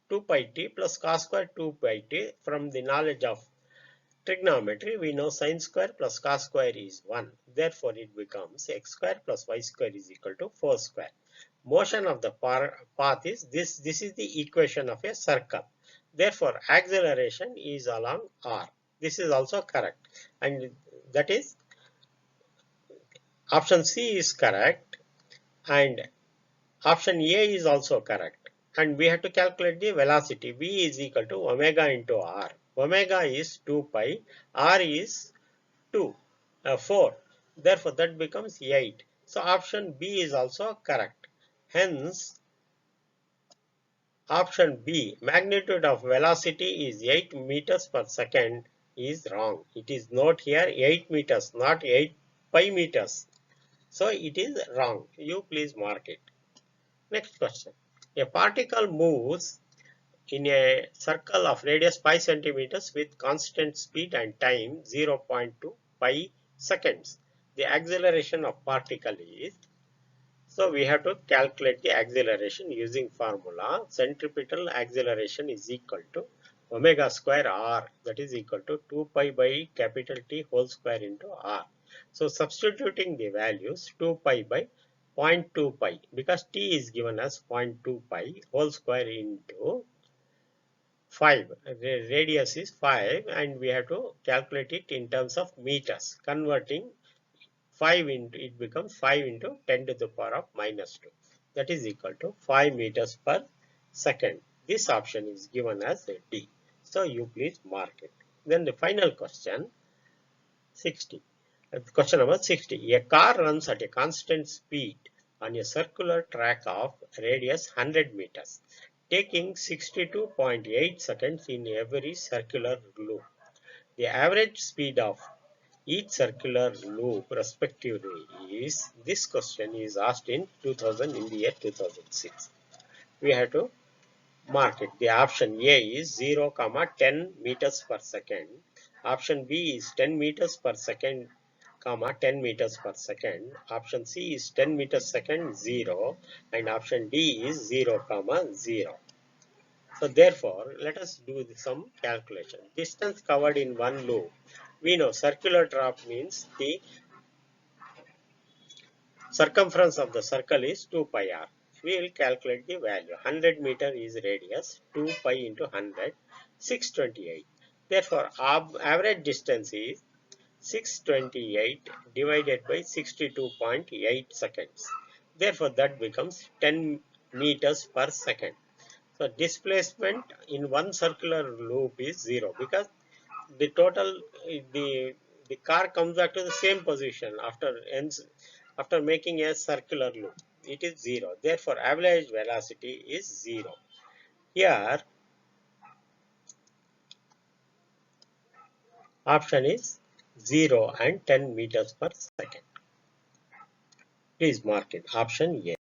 2 pi t plus cos square 2 pi t. From the knowledge of trigonometry, we know sine square plus cos square is 1. Therefore, it becomes x square plus y square is equal to 4 square. Motion of the path is this. This is the equation of a circle. Therefore, acceleration is along r. This is also correct. And that is option C is correct. And option A is also correct. And we have to calculate the velocity. V is equal to omega into r. Omega is 2 pi. R is 4. Therefore, that becomes 8. So, option B is also correct. Hence, option B, magnitude of velocity is 8 meters per second is wrong. It is not here 8 meters, not 8 pi meters. So, it is wrong. You please mark it. Next question. A particle moves in a circle of radius 5 centimeters with constant speed and time 0.2 pi seconds. The acceleration of particle is, so we have to calculate the acceleration using formula. Centripetal acceleration is equal to omega square r, that is equal to 2 pi by capital T whole square into r. So substituting the values 2 pi by 0.2 pi, because T is given as 0.2 pi whole square into 5. The radius is 5 and we have to calculate it in terms of meters. Converting 5 into, it becomes 5 into 10 to the power of minus 2. That is equal to 5 meters per second. This option is given as a D. So you please mark it. Then the final question, 60. Question number 60. A car runs at a constant speed on a circular track of radius 100 meters, taking 62.8 seconds in every circular loop. The average speed of each circular loop respectively is, this question is asked in 2000, in the year 2006. We have to mark it. The option A is 0, 10 meters per second. Option B is 10 meters per second, 10 meters per second. Option C is 10 meters second, 0. And option D is 0, 0. So therefore, let us do some calculation. Distance covered in one loop. We know circular drop means the circumference of the circle is 2 pi r. We will calculate the value. 100 meter is radius, 2 pi into 100, 628. Therefore, average distance is 628 divided by 62.8 seconds. Therefore, that becomes 10 meters per second. So, displacement in one circular loop is 0 because the total, the car comes back to the same position after making a circular loop. It is 0. Therefore, average velocity is 0. Here, option is 0 and 10 meters per second. Please mark it. Option A.